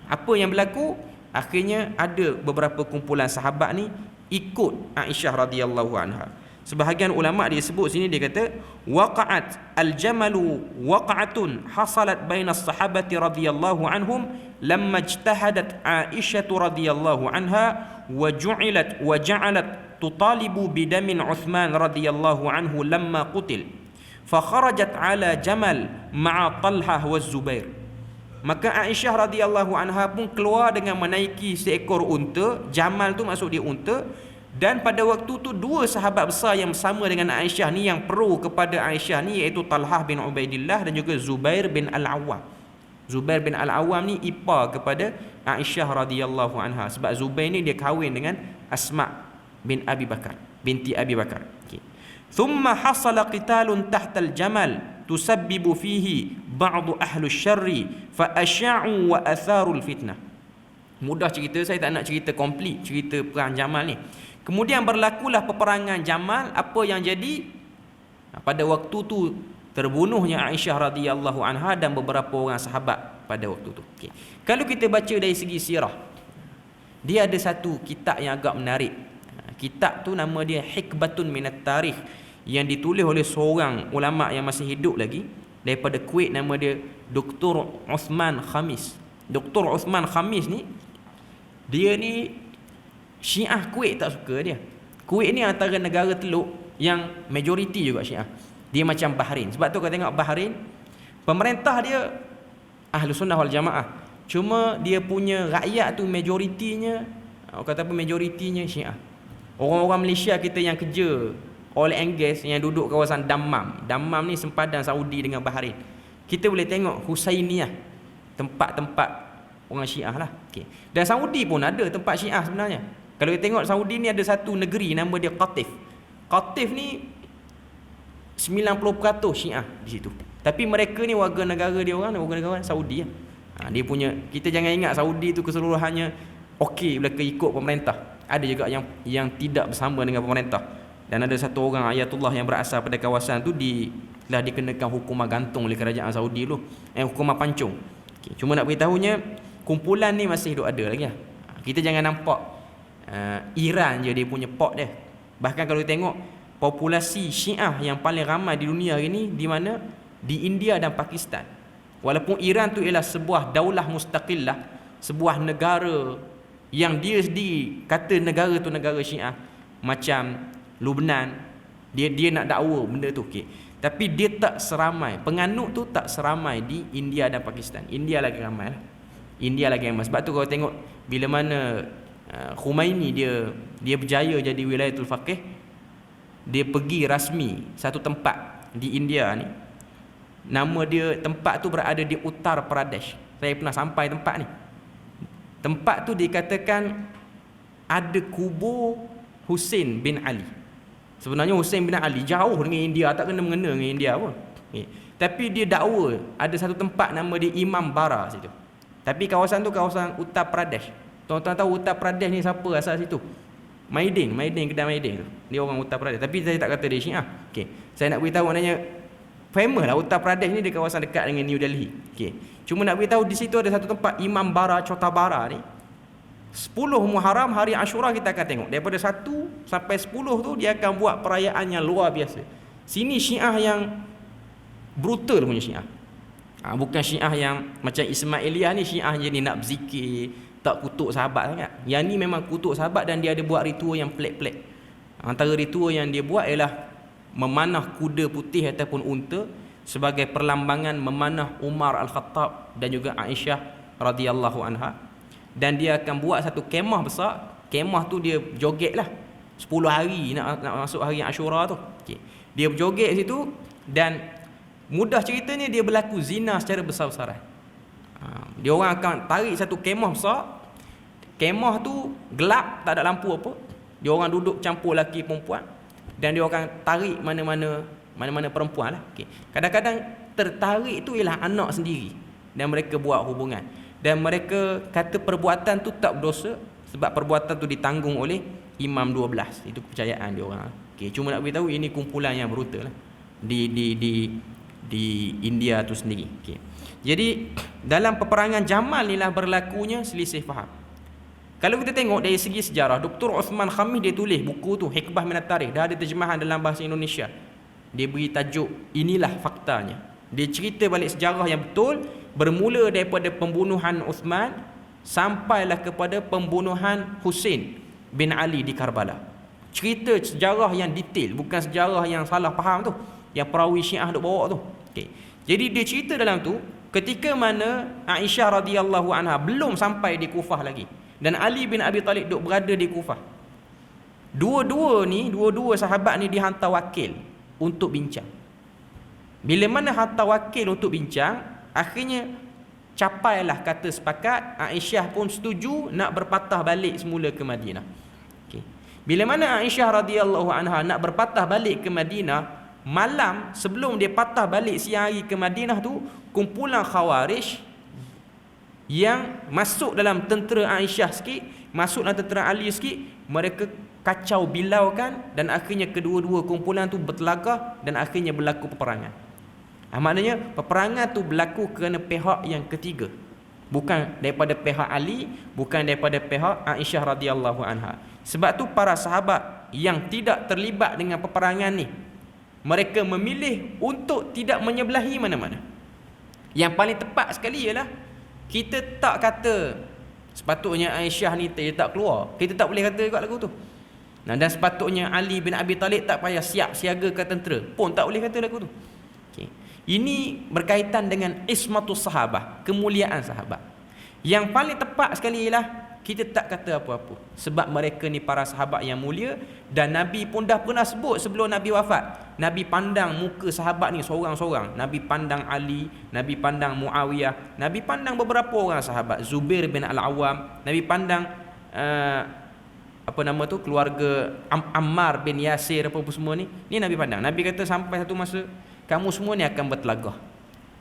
Apa yang berlaku? Akhirnya ada beberapa kumpulan sahabat ni ikut Aisyah radhiyallahu anha. Sebahagian ulama dia sebut sini, dia kata waqa'at al-jamalu waq'atun hasalat baina as-sahabati radhiyallahu anhum lamma ijtahadat Aisyah radhiyallahu anha wa ja'alat tutalibu bidamin Uthman radhiyallahu anhu lamma qutil fa kharajat ala Jamal ma'a Talhah wa Zubair. Maka Aisyah radhiyallahu anha pun keluar dengan menaiki seekor unta. Jamal tu maksud dia unta. Dan pada waktu tu dua sahabat besar yang bersama dengan Aisyah ni, yang pro kepada Aisyah ni, iaitu Talhah bin Ubaidillah dan juga Zubair bin Al-Awwam. Zubair bin Al-Awwam ni ipar kepada Aisyah radhiyallahu anha, sebab Zubair ni dia kahwin dengan Asma bin Abi Bakar, binti Abi Bakar. Okay. Thumma hasala qitalun tahta al-jamal tusabbibu fihi ba'du ahlu syarri fa asya'u wa atharu al-fitnah. Mudah cerita, saya tak nak cerita komplit cerita perang Jamal ni. Kemudian berlakulah peperangan Jamal. Apa yang jadi? Pada waktu tu terbunuhnya Aisyah radhiyallahu anha dan beberapa orang sahabat pada waktu tu. Okay. Kalau kita baca dari segi sirah, dia ada satu kitab yang agak menarik. Kitab tu nama dia Hikbatun Minat Tarikh, yang ditulis oleh seorang ulama yang masih hidup lagi daripada Kuwait, nama dia Dr. Uthman Khamis. Dr. Uthman Khamis ni, dia ni Syiah Kuwait tak suka dia. Kuwait ni antara negara teluk yang majoriti juga Syiah. Dia macam Bahrain. Sebab tu kau tengok Bahrain, pemerintah dia Ahlu Sunnah wal Jamaah. Cuma dia punya rakyat tu majoritinya, kata apa, majoritinya Syiah. Orang-orang Malaysia kita yang kerja oil and gas, yang duduk kawasan Dammam. Dammam ni sempadan Saudi dengan Bahrain. Kita boleh tengok Husainiyah, tempat-tempat orang Syiah lah. Okay. Dan Saudi pun ada tempat Syiah sebenarnya. Kalau kita tengok Saudi ni ada satu negeri nama dia Qatif. Qatif ni 90% Syiah di situ. Tapi mereka ni warga negara dia orang, warga negara Saudi lah. Dia punya, kita jangan ingat Saudi tu keseluruhannya okey bila ikut pemerintah. Ada juga yang tidak bersama dengan pemerintah. Dan ada satu orang ayatullah yang berasal pada kawasan tu telah dikenakan hukuman gantung oleh kerajaan Saudi dulu. Hukuman pancung. Okay. Cuma nak beritahunya, kumpulan ni masih hidup ada lagi lah. Kita jangan nampak Iran je dia punya pot dia. Bahkan kalau kita tengok populasi Syiah yang paling ramai di dunia hari ni di mana? Di India dan Pakistan. Walaupun Iran tu ialah sebuah daulah mustaqillah, sebuah negara yang dia sendiri kata negara tu negara Syiah, macam Lubnan, dia nak dakwa benda tu. Okay. Tapi dia tak seramai, penganut tu tak seramai di India dan Pakistan. India lagi ramai lah. India lagi ramai. Sebab tu kalau tengok bila mana Khomeini dia berjaya jadi wilayatul faqih, dia pergi rasmi satu tempat di India ni, Nama dia, tempat tu berada di Uttar Pradesh. Saya pernah sampai tempat ni. Tempat tu dikatakan ada kubur Hussein bin Ali. Sebenarnya Hussein bin Ali jauh dengan India, tak kena-mengena dengan India pun. Tapi dia dakwa ada satu tempat nama dia Imam Bara situ. Tapi kawasan tu kawasan Uttar Pradesh. Tuan-tuan tahu Uttar Pradesh ni siapa asal situ? Maidin, kedai Maidin tu. Dia orang Uttar Pradesh. Tapi saya tak kata dia Syiah. Okey. Saya nak beritahu maknanya famous lah Uttar Pradesh ni, di kawasan dekat dengan New Delhi. Okey. Cuma nak beritahu di situ ada satu tempat Imam Bara Chota Bara ni. 10 Muharram hari Ashura kita akan tengok. Daripada 1 sampai 10 tu dia akan buat perayaan yang luar biasa. Sini Syiah yang brutal punya Syiah. Bukan Syiah yang macam Ismailiyah ni, Syiah je ni nak berzikir, tak kutuk sahabat sangat. Yang ni memang kutuk sahabat dan dia ada buat ritual yang pelik-pelik. Antara ritual yang dia buat ialah memanah kuda putih ataupun unta sebagai perlambangan memanah Umar Al-Khattab dan juga Aisyah radhiyallahu anha. Dan dia akan buat satu kemah besar. Kemah tu dia joget lah 10 hari nak masuk hari Ashura tu. Okay. Dia berjoget situ dan mudah ceritanya dia berlaku zina secara besar-besaran. Dia orang akan tarik satu kemah besar. Kemah tu gelap, tak ada lampu apa. Dia orang duduk campur lelaki perempuan dan dia akan tarik mana-mana perempuan lah. Okay. Kadang-kadang tertarik tu ialah anak sendiri dan mereka buat hubungan. Dan mereka kata perbuatan tu tak berdosa sebab perbuatan tu ditanggung oleh Imam 12. Itu kepercayaan dia orang. Okay. Cuma nak beritahu ini kumpulan yang brutal lah di India tu sendiri. Okay. Jadi dalam peperangan Jamal ni lah berlakunya selisih faham. Kalau kita tengok dari segi sejarah, Dr. Uthman Khamis dia tulis buku tu Hikbah Minat Tarikh, dah ada terjemahan dalam bahasa Indonesia. Dia beri tajuk inilah faktanya. Dia cerita balik sejarah yang betul, bermula daripada pembunuhan Uthman sampailah kepada pembunuhan Hussein bin Ali di Karbala. Cerita sejarah yang detail, bukan sejarah yang salah faham tu, yang perawi Syiah duk bawa tu. Okay. Jadi dia cerita dalam tu ketika mana Aisyah radhiyallahu anha belum sampai di Kufah lagi dan Ali bin Abi Talib duk berada di Kufah. Dua-dua sahabat ni dihantar wakil untuk bincang. Bila mana hantar wakil untuk bincang, akhirnya capailah kata sepakat, Aisyah pun setuju nak berpatah balik semula ke Madinah. Okay. Bila mana Aisyah radhiyallahu anha nak berpatah balik ke Madinah, malam sebelum dia patah balik siang hari ke Madinah tu, kumpulan Khawarij yang masuk dalam tentera Aisyah sikit, masuk dalam tentera Ali sikit, mereka kacau bilaukan dan akhirnya kedua-dua kumpulan tu bertelagah dan akhirnya berlaku peperangan. Maknanya peperangan tu berlaku kerana pihak yang ketiga, bukan daripada pihak Ali, bukan daripada pihak Aisyah radhiyallahu anha. Sebab tu para sahabat yang tidak terlibat dengan peperangan ni, mereka memilih untuk tidak menyebelahi mana-mana. Yang paling tepat sekali ialah kita tak kata sepatutnya Aisyah ni dia tak keluar. Kita tak boleh kata juga lagu tu. Dan sepatutnya Ali bin Abi Talib tak payah siap siaga ke tentera pun tak boleh kata lagu tu. Okay. Ini berkaitan dengan ismatus sahabah, kemuliaan sahabat. Yang paling tepat sekali ialah kita tak kata apa-apa sebab mereka ni para sahabat yang mulia dan Nabi pun dah pernah sebut sebelum Nabi wafat. Nabi pandang muka sahabat ni seorang-seorang. Nabi pandang Ali, Nabi pandang Muawiyah, Nabi pandang beberapa orang sahabat, Zubair bin Al-Awwam, Nabi pandang keluarga Ammar bin Yasir apa semua ni. Ni Nabi pandang. Nabi kata sampai satu masa kamu semua ni akan bertelagah.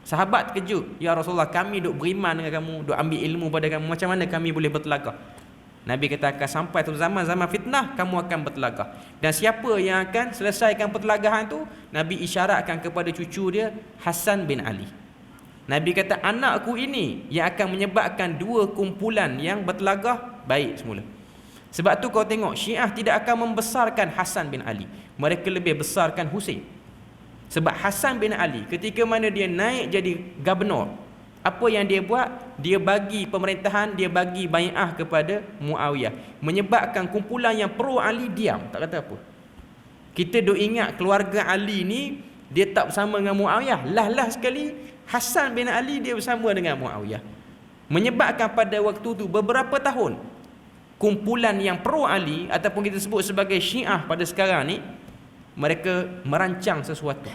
Sahabat terkejut, ya Rasulullah, kami duk beriman dengan kamu, duk ambil ilmu pada kamu, macam mana kami boleh bertelagah? Nabi kata akan sampai satu zaman fitnah, kamu akan bertelagah. Dan siapa yang akan selesaikan pertelagahan tu? Nabi isyaratkan kepada cucu dia, Hasan bin Ali. Nabi kata anakku ini yang akan menyebabkan dua kumpulan yang bertelagah baik semula. Sebab tu kau tengok Syiah tidak akan membesarkan Hasan bin Ali, mereka lebih besarkan Husain. Sebab Hasan bin Ali ketika mana dia naik jadi gubernur, apa yang dia buat? Dia bagi pemerintahan, dia bagi bai'ah kepada Muawiyah, menyebabkan kumpulan yang pro Ali diam, tak kata apa. Kita duk ingat keluarga Ali ni dia tak bersama dengan Muawiyah. Lah sekali Hasan bin Ali dia bersama dengan Muawiyah, menyebabkan pada waktu tu beberapa tahun kumpulan yang pro Ali ataupun kita sebut sebagai Syiah pada sekarang ni, mereka merancang sesuatu.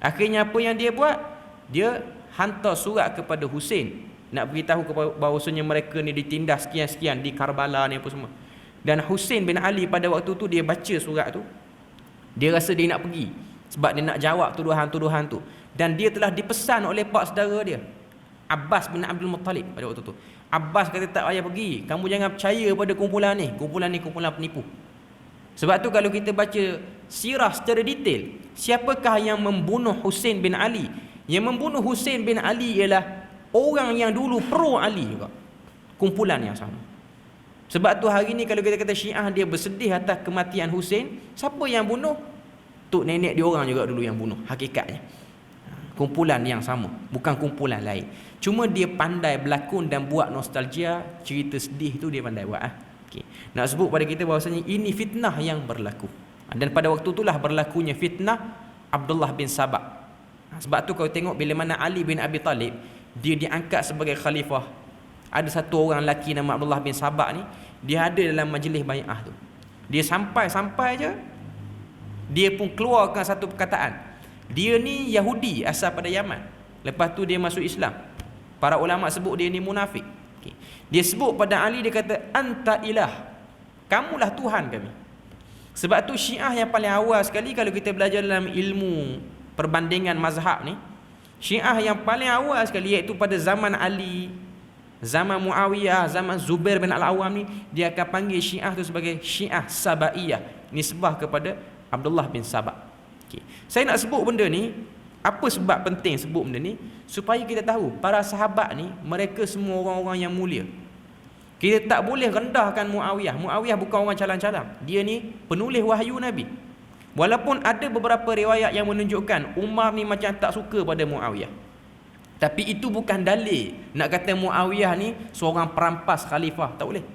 Akhirnya apa yang dia buat? dia hantar surat kepada Husain nak beritahu bahawasanya mereka ni ditindas sekian-sekian di Karbala ni apa semua. Dan Husain bin Ali pada waktu tu dia baca surat tu, dia rasa dia nak pergi sebab dia nak jawab tuduhan-tuduhan tu. Dan dia telah dipesan oleh pak saudara dia, Abbas bin Abdul Muttalib pada waktu tu. Abbas kata tak payah pergi, kamu jangan percaya pada kumpulan ni kumpulan penipu. Sebab tu kalau kita baca sirah secara detail, siapakah yang membunuh Husain bin Ali? Yang membunuh Husain bin Ali ialah orang yang dulu pro Ali juga, kumpulan yang sama. Sebab tu hari ni kalau kita kata Syiah dia bersedih atas kematian Husain, siapa yang bunuh? Tok nenek dia orang juga dulu yang bunuh hakikatnya. Kumpulan yang sama, bukan kumpulan lain. Cuma dia pandai berlakon dan buat nostalgia, cerita sedih tu dia pandai buat. Okay. Nak sebut pada kita bahawasanya ini fitnah yang berlaku. Dan pada waktu itulah berlakunya fitnah Abdullah bin Sabah. Sebab tu kau tengok bila mana Ali bin Abi Talib dia diangkat sebagai khalifah, ada satu orang lelaki nama Abdullah bin Sabah ni, dia ada dalam majlis bai'ah tu. Dia sampai je, dia pun keluarkan satu perkataan. Dia ni Yahudi asal pada Yaman. Lepas tu dia masuk Islam. Para ulama sebut dia ni munafik. Okay. Dia sebut pada Ali, dia kata anta ilah, kamulah Tuhan kami. Sebab tu Syiah yang paling awal sekali kalau kita belajar dalam ilmu perbandingan mazhab ni, Syiah yang paling awal sekali iaitu pada zaman Ali, zaman Muawiyah, zaman Zubair bin Al-Awwam ni, dia akan panggil Syiah tu sebagai Syiah Sabaiyah, nisbah kepada Abdullah bin Sabah. Okay. Saya nak sebut benda ni, apa sebab penting sebut benda ni? Supaya kita tahu para sahabat ni mereka semua orang-orang yang mulia. Kita tak boleh rendahkan Muawiyah. Muawiyah bukan orang calang-calang. Dia ni penulis wahyu Nabi. Walaupun ada beberapa riwayat yang menunjukkan Umar ni macam tak suka pada Muawiyah, tapi itu bukan dalil nak kata Muawiyah ni seorang perampas khalifah. Tak boleh.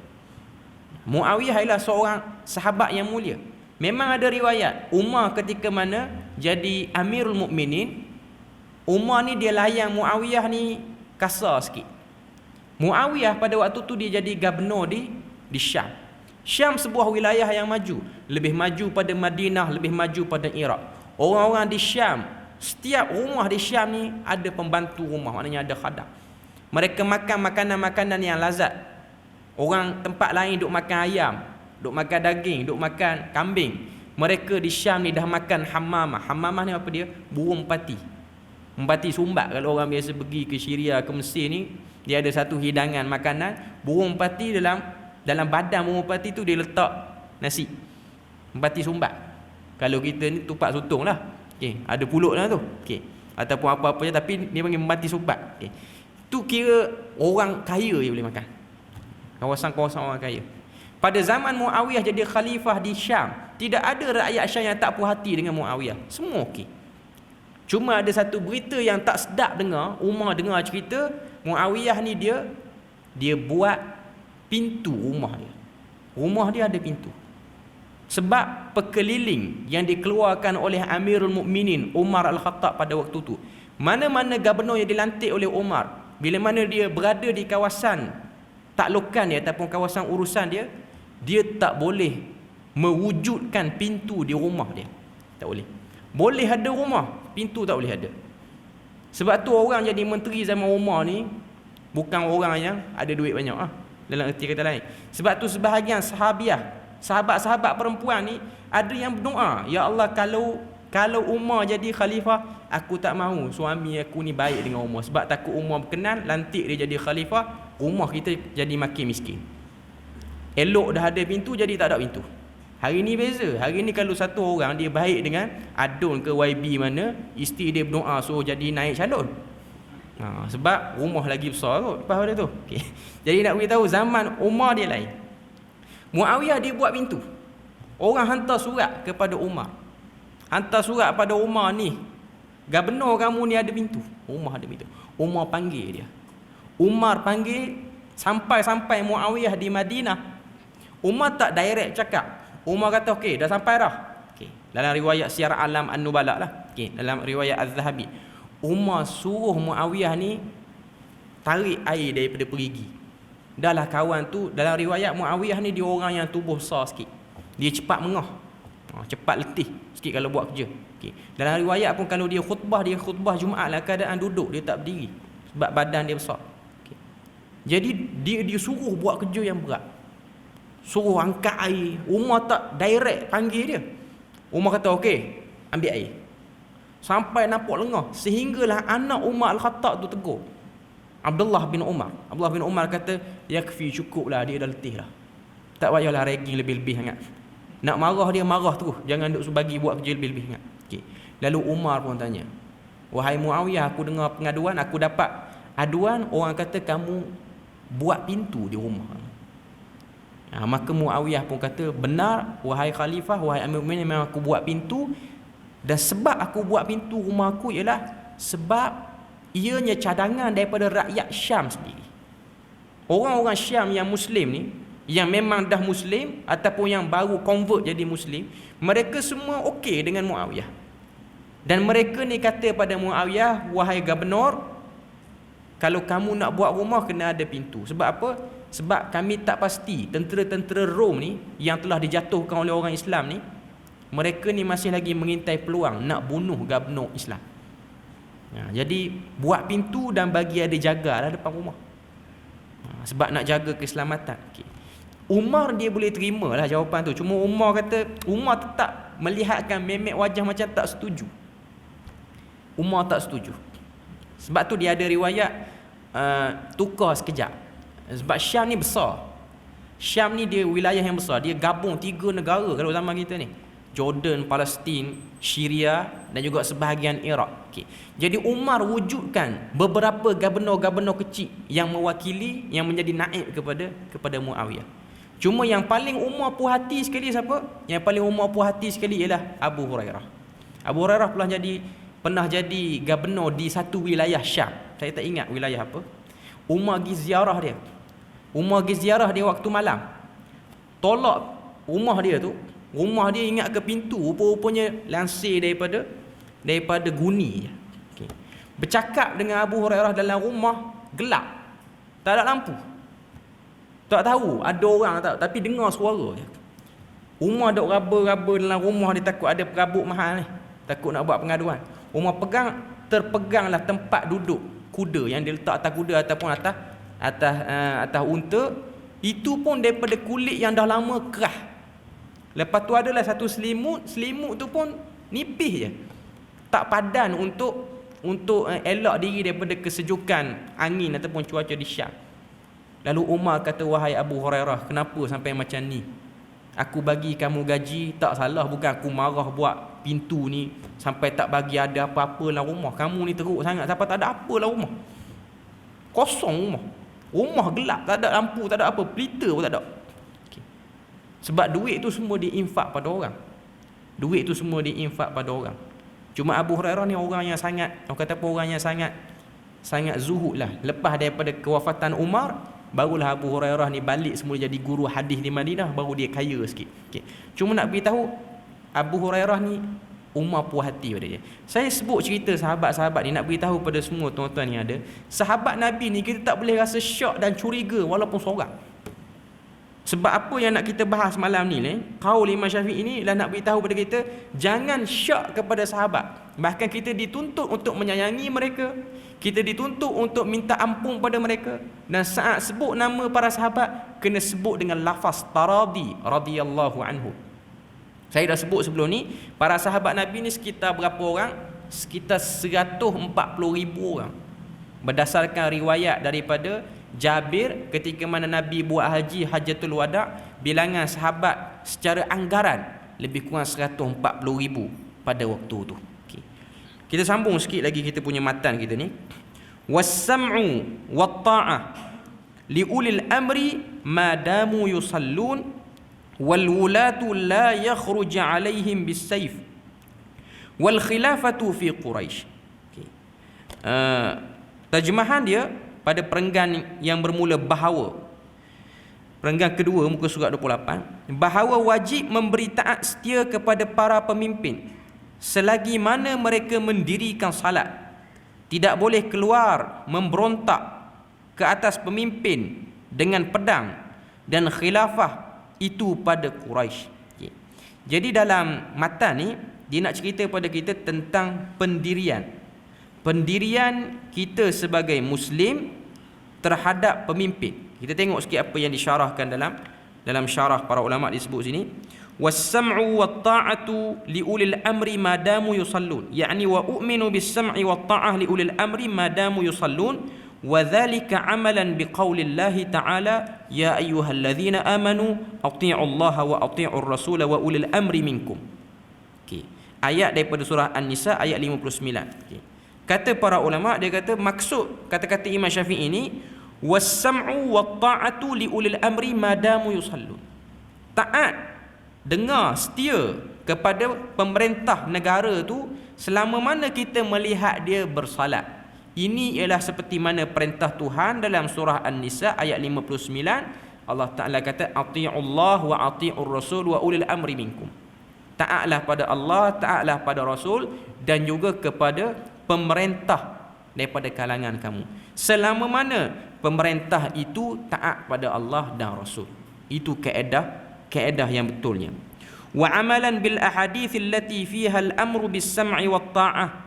Muawiyah ialah seorang sahabat yang mulia. Memang ada riwayat Umar ketika mana jadi Amirul Mukminin, Umar ni dia layan Muawiyah ni kasar sikit. Muawiyah pada waktu tu dia jadi gubernur di Syam. Syam sebuah wilayah yang maju, lebih maju pada Madinah, lebih maju pada Iraq. Orang-orang di Syam, setiap rumah di Syam ni ada pembantu rumah, maknanya ada khadam. Mereka makan makanan-makanan yang lazat. Orang tempat lain duk makan ayam, duk makan daging, duk makan kambing. Mereka di Syam ni dah makan hammamah. Hammamah ni apa dia? Burung pati. Merpati sumbat. Kalau orang biasa pergi ke Syria, ke Mesir ni, dia ada satu hidangan makanan, burung merpati, dalam badan burung merpati tu dia letak nasi. Merpati sumbat. Kalau kita ni tupat sotong lah. Okay. Ada pulut lah tu. Okay. Ataupun apa-apa je, tapi dia panggil merpati sumbat. Okay. Tu kira orang kaya je boleh makan. Kawasan-kawasan orang kaya. Pada zaman Muawiyah jadi khalifah di Syam, tidak ada rakyat Syam yang tak puas hati dengan Muawiyah. Semua okey. Cuma ada satu berita yang tak sedap dengar. Umar dengar cerita Muawiyah ni dia buat pintu rumah dia. Rumah dia ada pintu. Sebab pekeliling yang dikeluarkan oleh Amirul Mukminin Umar Al-Khattab pada waktu tu. Mana-mana gubernur yang dilantik oleh Umar, bila mana dia berada di kawasan taklukan dia ataupun kawasan urusan dia, dia tak boleh mewujudkan pintu di rumah dia. Tak boleh. Boleh ada rumah, pintu tak boleh ada. Sebab tu orang jadi menteri zaman Umar ni bukan orang yang ada duit banyak dalam erti kata lain. Sebab tu sebahagian sahabat-sahabat perempuan ni ada yang berdoa, ya Allah, kalau Umar jadi khalifah, aku tak mahu suami aku ni baik dengan Umar, sebab takut Umar berkenan lantik dia jadi khalifah, rumah kita jadi makin miskin. Elok dah ada pintu, jadi tak ada pintu. Hari ni beza. Hari ni kalau satu orang dia baik dengan adun ke YB mana, isteri dia berdoa suruh jadi naik calon. Sebab rumah lagi besar kot lepas pada tu. Okay. Jadi nak beritahu zaman Umar dia lain. Muawiyah dia buat pintu. Orang hantar surat kepada Umar. Hantar surat pada Umar ni, gubernur kamu ni ada pintu. Umar ada pintu. Umar panggil dia. Umar panggil sampai Muawiyah di Madinah. Umar tak direct cakap. Umar kata okey, dah sampai dah. Okey. Dalam riwayat Syiar Alam An-Nubala lah. Okey, dalam riwayat Az-Zahabi. Umar suruh Muawiyah ni tarik air daripada perigi. Dahlah kawan tu, dalam riwayat Muawiyah ni dia orang yang tubuh besar sikit. Dia cepat mengah. Cepat letih sikit kalau buat kerja. Okey. Dalam riwayat pun kalau dia khutbah Jumaat lah keadaan duduk, dia tak berdiri sebab badan dia besar. Okey. Jadi dia suruh buat kerja yang berat. Suruh angkat air. Umar tak direct panggil dia. Umar kata okey, ambil air. Sampai nampak lengah, sehinggalah anak Umar Al-Khattab tu tegur Abdullah bin Umar. Abdullah bin Umar kata, yakfi, cukuplah, dia dah letih dah. Tak payahlah ragging lebih-lebih sangat. Nak marah dia marah terus, jangan duk bagi buat kerja lebih-lebih sangat. Okey. Lalu Umar pun tanya, wahai Muawiyah, aku dengar pengaduan, aku dapat aduan orang kata kamu buat pintu di rumah. Maka Muawiyah pun kata, benar wahai khalifah, wahai Amir Mu'minin, memang aku buat pintu. Dan sebab aku buat pintu rumah aku ialah sebab ianya cadangan daripada rakyat Syam sendiri. Orang-orang Syam yang Muslim ni, yang memang dah Muslim ataupun yang baru convert jadi Muslim, mereka semua okey dengan Muawiyah. Dan mereka ni kata pada Muawiyah, wahai Gubernur, kalau kamu nak buat rumah kena ada pintu. Sebab apa? Sebab kami tak pasti tentera-tentera Rom ni yang telah dijatuhkan oleh orang Islam ni, mereka ni masih lagi mengintai peluang nak bunuh Gubernur Islam. Jadi buat pintu dan bagi ada jaga lah depan rumah. Sebab nak jaga keselamatan. Okay. Umar dia boleh terima lah jawapan tu. Cuma Umar kata, Umar tetap melihatkan memek wajah macam tak setuju. Umar tak setuju. Sebab tu dia ada riwayat tukar sekejap. Sebab Syam ni besar. Syam ni dia wilayah yang besar. Dia gabung 3 negara kalau zaman kita ni. Jordan, Palestin, Syria dan juga sebahagian Iraq. Okay. Jadi Umar wujudkan beberapa gubernur-gubernur kecil yang mewakili, yang menjadi naib kepada Muawiyah. Cuma yang paling Umar puas hati sekali siapa? Yang paling Umar puas hati sekali ialah Abu Hurairah. Abu Hurairah pernah jadi gubernur di satu wilayah Syam. Saya tak ingat wilayah apa. Umar pergi ziarah dia. Umar pergi ziarah dia waktu malam. Tolak rumah dia tu. Rumah dia ingat ke pintu, rupa-rupanya lansir daripada guni. Okay. Bercakap dengan Abu Hurairah dalam rumah, gelap. Tak ada lampu. Tak tahu ada orang tak, tapi dengar suara dia. Umar duk raba-raba dalam rumah dia, takut ada perabot mahal ni. Takut nak buat pengaduan. Umar terpeganglah tempat duduk kuda yang dia letak atas kuda ataupun atas unta. Itu pun daripada kulit yang dah lama kerah. Lepas tu adalah satu selimut tu pun nipis je. Tak padan untuk elak diri daripada kesejukan angin ataupun cuaca di Syam. Lalu Umar kata, wahai Abu Hurairah, kenapa sampai macam ni? Aku bagi kamu gaji, tak salah, bukan aku marah buat pintu ni sampai tak bagi ada apa-apa dalam rumah. Kamu ni teruk sangat sampai tak ada apa dalam rumah. Kosong rumah. Rumah gelap, tak ada lampu, tak ada apa, pelita pun tak ada. Sebab duit tu semua diinfak pada orang. Duit tu semua diinfak pada orang. Cuma Abu Hurairah ni orang yang sangat, orang kata apa, orang yang sangat zuhud lah. Lepas daripada kewafatan Umar, barulah Abu Hurairah ni balik semula jadi guru hadis di Madinah, baru dia kaya sikit. Okay. Cuma nak beritahu, Abu Hurairah ni Umar puas hati pada dia. Saya sebut cerita sahabat-sahabat ni nak beritahu pada semua tuan-tuan yang ada, sahabat Nabi ni kita tak boleh rasa syak dan curiga walaupun seorang. Sebab apa yang nak kita bahas malam ni, qaul Imam Syafi'i ni lah nak beritahu pada kita, jangan syak kepada sahabat. Bahkan kita dituntut untuk menyayangi mereka, kita dituntut untuk minta ampun pada mereka. Dan saat sebut nama para sahabat, kena sebut dengan lafaz taradi radhiyallahu anhu. Saya dah sebut sebelum ni, para sahabat Nabi ni sekitar berapa orang? Sekitar 140,000 orang. Berdasarkan riwayat daripada Jabir, ketika mana Nabi buat haji Hajjatul Wada', bilangan sahabat secara anggaran lebih kurang 140,000 pada waktu tu. Okay. Kita sambung sikit lagi kita punya matan kita ni. Was-sam'u wat-ta'ah li ulil amri ma damu yusallun wal wulatu la yakhruj 'alaihim bis-sayf wal khilafatu fi Quraisy. Okay. Terjemahan dia pada perenggan yang bermula bahawa, perenggan kedua muka surat 28, bahawa wajib memberi taat setia kepada para pemimpin selagi mana mereka mendirikan salat, tidak boleh keluar memberontak ke atas pemimpin dengan pedang, dan khilafah itu pada Quraisy. Okay. Jadi dalam matan ni dia nak cerita pada kita tentang pendirian kita sebagai Muslim terhadap pemimpin. Kita tengok sikit apa yang disyarahkan dalam syarah para ulama disebut sini. Was-sam'u wat-ta'atu li ulil amri madamu yusallun, yakni wa u'minu bis-sam'i wat-ta'ah li ulil amri madamu yusallun, wa dhalika amalan biqaulillahi ta'ala ya ayyuhalladzina amanu athi'u allaha wa athi'ur rasula wa ulil amri minkum. Okey, ayat daripada surah An-Nisa ayat 59. Okey, kata para ulama, dia kata maksud kata-kata Imam Syafi'i ini was-sam'u wat-ta'atu li ulil amri madamu yusallun, taat, dengar, setia kepada pemerintah negara tu selama mana kita melihat dia bersalat. Ini ialah seperti mana perintah Tuhan dalam surah An-Nisa ayat 59. Allah Ta'ala kata ati'ullah wa ati'ur rasul wa ulil amri minkum. Taatlah pada Allah, taatlah pada Rasul dan juga kepada pemerintah daripada kalangan kamu, selama mana pemerintah itu taat pada Allah dan Rasul. Itu kaedah yang betulnya. Wa amalan bil ahadits allati fiha al-amru bis-sam'i wat-ta'ah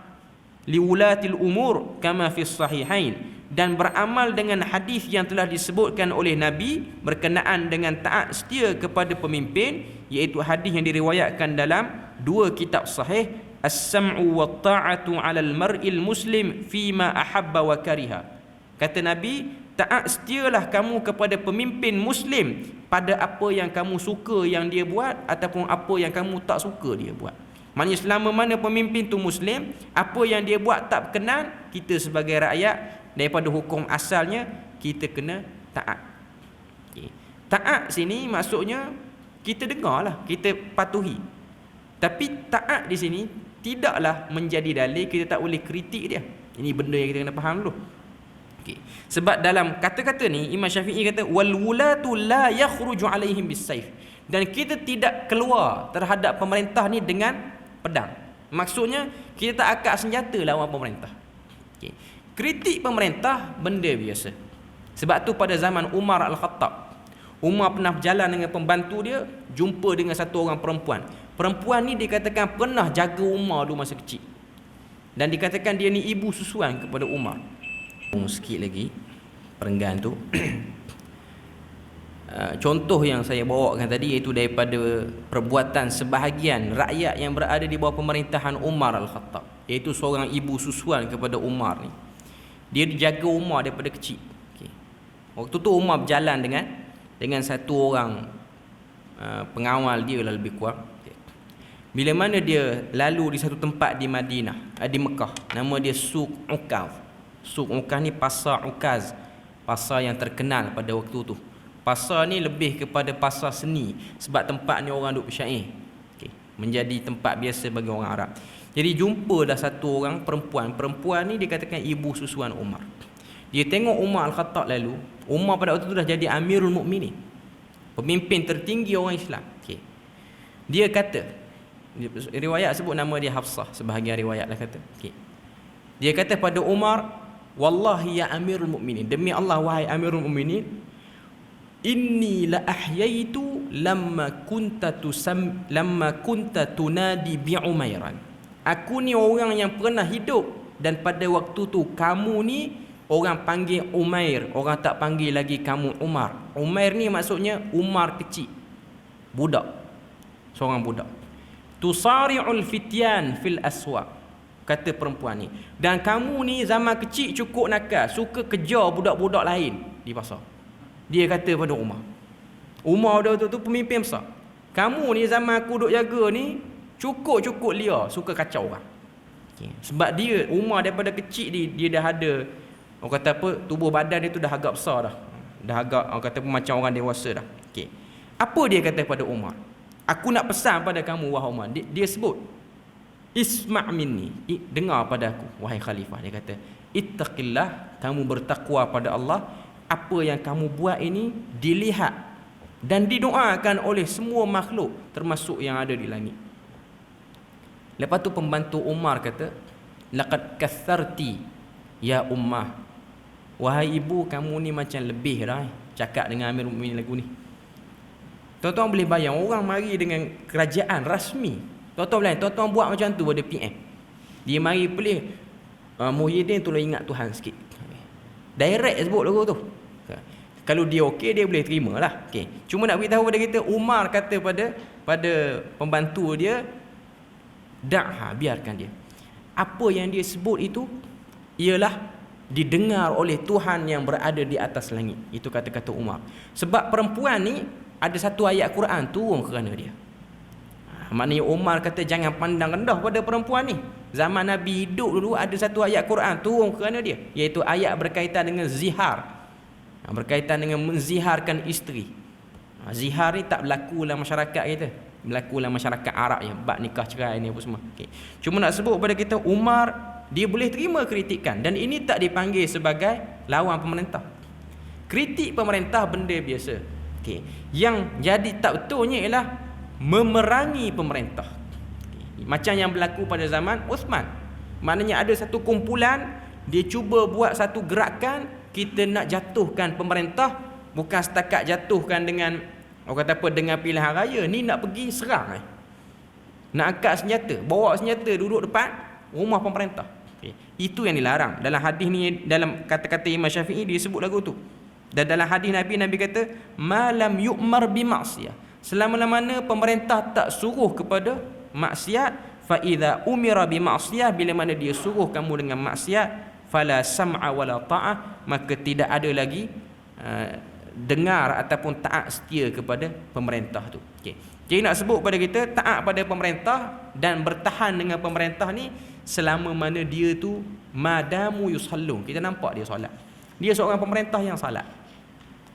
li ulatil umur kama fi sahihain, dan beramal dengan hadis yang telah disebutkan oleh Nabi berkenaan dengan taat setia kepada pemimpin, iaitu hadis yang diriwayatkan dalam dua kitab sahih, as-sam'u wat-ta'atu 'alal mar'il muslim fima ahabba wa kariha. Kata Nabi, taat setialah kamu kepada pemimpin Muslim pada apa yang kamu suka yang dia buat ataupun apa yang kamu tak suka dia buat. Maksudnya selama mana pemimpin tu Muslim, apa yang dia buat tak berkenan, kita sebagai rakyat daripada hukum asalnya kita kena taat. Okay. Taat sini maksudnya kita dengarlah, kita patuhi. Tapi taat di sini tidaklah menjadi dalil kita tak boleh kritik dia. Ini benda yang kita kena faham dulu. Okay. Sebab dalam kata-kata ni Imam Syafi'i kata wal wulatu la yakhruju alaihim bis-saif, dan kita tidak keluar terhadap pemerintah ni dengan pedang. Maksudnya kita tak angkat senjata lawan pemerintah. Okay. Kritik pemerintah benda biasa. Sebab tu pada zaman Umar Al-Khattab, Umar pernah berjalan dengan pembantu dia, jumpa dengan satu orang perempuan. Perempuan ni dikatakan pernah jaga Umar dulu masa kecil, dan dikatakan dia ni ibu susuan kepada Umar. Sikit lagi perenggan tu. Contoh yang saya bawakan tadi iaitu daripada perbuatan sebahagian rakyat yang berada di bawah pemerintahan Umar Al-Khattab, iaitu seorang ibu susuan kepada Umar ni. Dia dijaga Umar daripada kecil. Okay. Waktu tu Umar berjalan dengan satu orang pengawal dia lah lebih kurang. Okay. Bila mana dia lalu di satu tempat di Madinah, di Mekah, nama dia Suq Ukaz. Suq Ukaz ni pasar Ukaz, pasar yang terkenal pada waktu tu. Pasar ni lebih kepada pasar seni, sebab tempat ni orang duk bersyair. Okay. Menjadi tempat biasa bagi orang Arab. Jadi jumpalah satu orang perempuan. Perempuan ni dikatakan ibu susuan Umar. Dia tengok Umar Al-Khattab lalu. Umar pada waktu tu dah jadi Amirul Mukminin, pemimpin tertinggi orang Islam. Okay. Dia kata, riwayat sebut nama dia Hafsah, sebahagian riwayat lah kata. Okay. Dia kata pada Umar, wallahi ya Amirul Mukminin, demi Allah wahai Amirul Mukminin, inni la ahyaitu lamma kunta tunadi bi Umairan. Aku ni orang yang pernah hidup, dan pada waktu tu kamu ni orang panggil Umair, orang tak panggil lagi kamu Umar. Umair ni maksudnya Umar kecil, budak, seorang budak. Tusari'ul fityan fil aswaq, kata perempuan ni, dan kamu ni zaman kecil cukup nakal, suka kejar budak-budak lain di pasar. Dia kata pada Umar. Umar dah tu pemimpin besar. Kamu ni zaman aku duk jaga ni cukup liar, suka kacau orang. Okay. Sebab dia Umar daripada kecil dia dah ada, orang kata apa, tubuh badan dia tu dah agak besar dah. Dah agak orang kata macam orang dewasa dah. Okey. Apa dia kata pada Umar? Aku nak pesan pada kamu wahai Umar. Dia sebut isma' minni, dengar pada aku wahai khalifah. Dia kata ittaqillah, kamu bertakwa pada Allah. Apa yang kamu buat ini dilihat dan didoakan oleh semua makhluk, termasuk yang ada di langit. Lepas tu pembantu Umar kata, laqad kassarti ya ummah, wahai ibu, kamu ni macam lebih dah cakap dengan Amirul Mukminin lagu ni. Tuan-tuan boleh bayang, orang mari dengan kerajaan rasmi, Tuan-tuan lain, tuan-tuan buat macam tu pada PM. Dia mari pilih Muhyiddin tolong ingat Tuhan sikit. Direct sebut lagu tu. Kalau dia okey, dia boleh terima lah. Okay. Cuma nak beritahu pada kita, Umar kata pada pembantu dia, biarkan dia. Apa yang dia sebut itu ialah didengar oleh Tuhan yang berada di atas langit. Itu kata-kata Umar. Sebab perempuan ni ada satu ayat Quran turun kerana dia. Maknanya Umar kata jangan pandang rendah pada perempuan ni. Zaman Nabi hidup dulu ada satu ayat Quran turun kerana dia, iaitu ayat berkaitan dengan zihar, berkaitan dengan menziharkan isteri. Zihar ni tak berlaku dalam masyarakat kita, berlaku dalam masyarakat Arab ya, bab nikah cerai ni apa semua. Okay. Cuma nak sebut pada kita, Umar dia boleh terima kritikan, dan ini tak dipanggil sebagai lawan pemerintah. Kritik pemerintah benda biasa. Okay. Yang jadi tak betulnya ialah memerangi pemerintah. Okay. Macam yang berlaku pada zaman Uthman. Maknanya ada satu kumpulan, dia cuba buat satu gerakan, kita nak jatuhkan pemerintah, bukan setakat jatuhkan dengan orang kata apa, dengan pilihan raya, ni nak pergi serang nak angkat senjata, bawa senjata duduk depan rumah pemerintah. Okay. Itu yang dilarang. Dalam hadis ni, dalam kata-kata Imam Syafi'i dia sebut lagu tu. Dan dalam hadis Nabi kata malam yu'mar bi ma'siyah, selama-lamanya pemerintah tak suruh kepada maksiat, fa idza umira bi ma'siyah, bila mana dia suruh kamu dengan maksiat, fala sam'a wala ta'ah, maka tidak ada lagi dengar ataupun taat setia kepada pemerintah tu. Okey. Jadi nak sebut pada kita, taat pada pemerintah dan bertahan dengan pemerintah ni selama mana dia tu madamu yusallun. Kita nampak dia solat. Dia seorang pemerintah yang salat.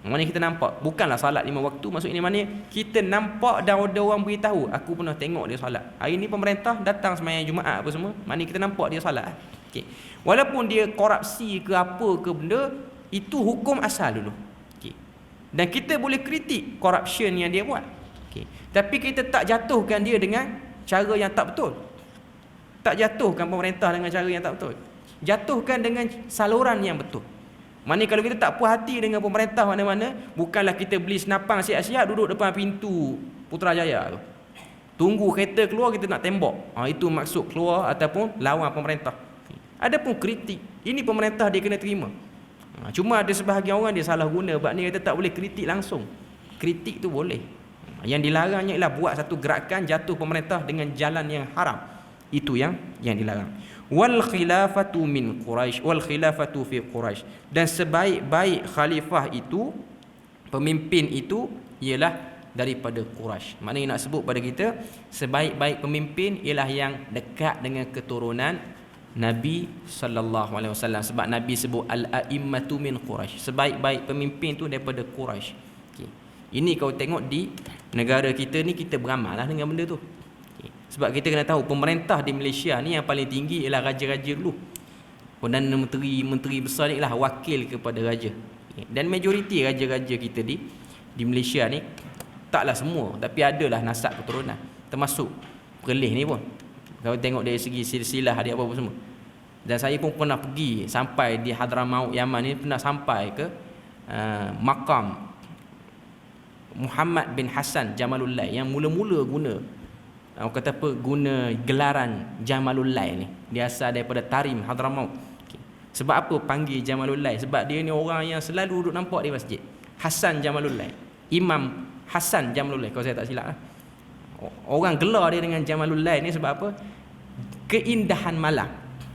Mana kita nampak, bukanlah salat 5 waktu, maksudnya mana kita nampak dan ada orang beritahu, aku pernah tengok dia salat. Hari ni pemerintah datang sembahyang Jumaat apa semua, mana kita nampak dia salat. Okey. Walaupun dia korupsi ke apa ke benda, itu hukum asal dulu. Okey. Dan kita boleh kritik corruption yang dia buat. Okey. Tapi kita tak jatuhkan dia dengan cara yang tak betul. Tak jatuhkan pemerintah dengan cara yang tak betul. Jatuhkan dengan saluran yang betul. Mana kalau kita tak puas hati dengan pemerintah mana-mana, bukanlah kita beli senapang siap-siap duduk depan pintu Putrajaya tu, tunggu kereta keluar kita nak tembak. Itu maksud keluar ataupun lawan pemerintah. Adapun kritik, ini pemerintah dia kena terima. Cuma ada sebahagian orang dia salah guna, sebab ni kata tak boleh kritik langsung. Kritik tu boleh. Yang dilarangnya ialah buat satu gerakan jatuh pemerintah dengan jalan yang haram. Itu yang dilarang. Wal khilafatu min Quraisy wal khilafatu fi Quraisy, dan sebaik-baik khalifah itu, pemimpin itu ialah daripada Quraisy. Maknanya nak sebut pada kita, sebaik-baik pemimpin ialah yang dekat dengan keturunan Nabi sallallahu alaihi wasallam, sebab Nabi sebut al-a'immatu min Quraisy, sebaik-baik pemimpin tu daripada Quraisy. Okey. Ini kau tengok di negara kita ni, kita beramallah dengan benda tu. Sebab kita kena tahu pemerintah di Malaysia ni yang paling tinggi ialah raja-raja dulu. Perdana menteri besar ni ialah wakil kepada raja. Dan majoriti raja-raja kita di Malaysia ni, taklah semua, tapi adalah nasab keturunan, termasuk Perlis ni pun. Kalau tengok dari segi silsilah dia apa-apa semua. Dan saya pun pernah pergi sampai di Hadramaut Yaman ni, pernah sampai ke makam Muhammad bin Hassan Jamalullail yang mula-mula guna gelaran Jamalullail ni. Dia asal daripada Tarim, Hadramaut. Okay. Sebab apa panggil Jamalullail? Sebab dia ni orang yang selalu duduk nampak di masjid. Hassan Jamalullail, Imam Hassan Jamalullail, kalau saya tak silap lah. Orang gelar dia dengan Jamalullail ni sebab apa? Keindahan malam,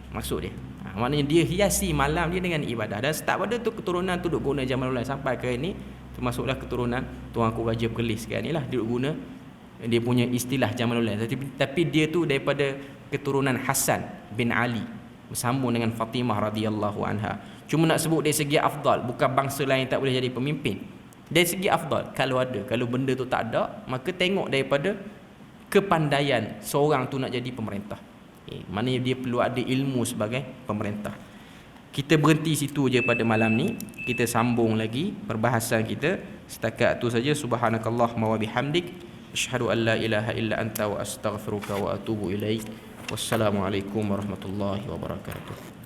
maksud dia. Maknanya dia hiasi malam dia dengan ibadah. Dan start pada tu keturunan tu duduk guna Jamalullail sampai ke ini, termasuklah keturunan Tuanku Raja Perlis sekarang ni lah duduk guna dia punya istilah Jamalullail. Tapi dia tu daripada keturunan Hasan bin Ali bersambung dengan Fatimah radhiyallahu anha. Cuma nak sebut dari segi afdal, bukan bangsa lain tak boleh jadi pemimpin. Dari segi afdal, kalau benda tu tak ada, maka tengok daripada kepandaian seorang tu nak jadi pemerintah. Maknanya dia perlu ada ilmu sebagai pemerintah. Kita berhenti situ je pada malam ni. Kita sambung lagi perbahasan kita. Setakat tu saja. Subhanakallahumma wa bihamdik, asyhadu an la ilaha illa anta wa astaghfiruka wa atubu ilaik. Wassalamualaikum warahmatullahi wabarakatuh.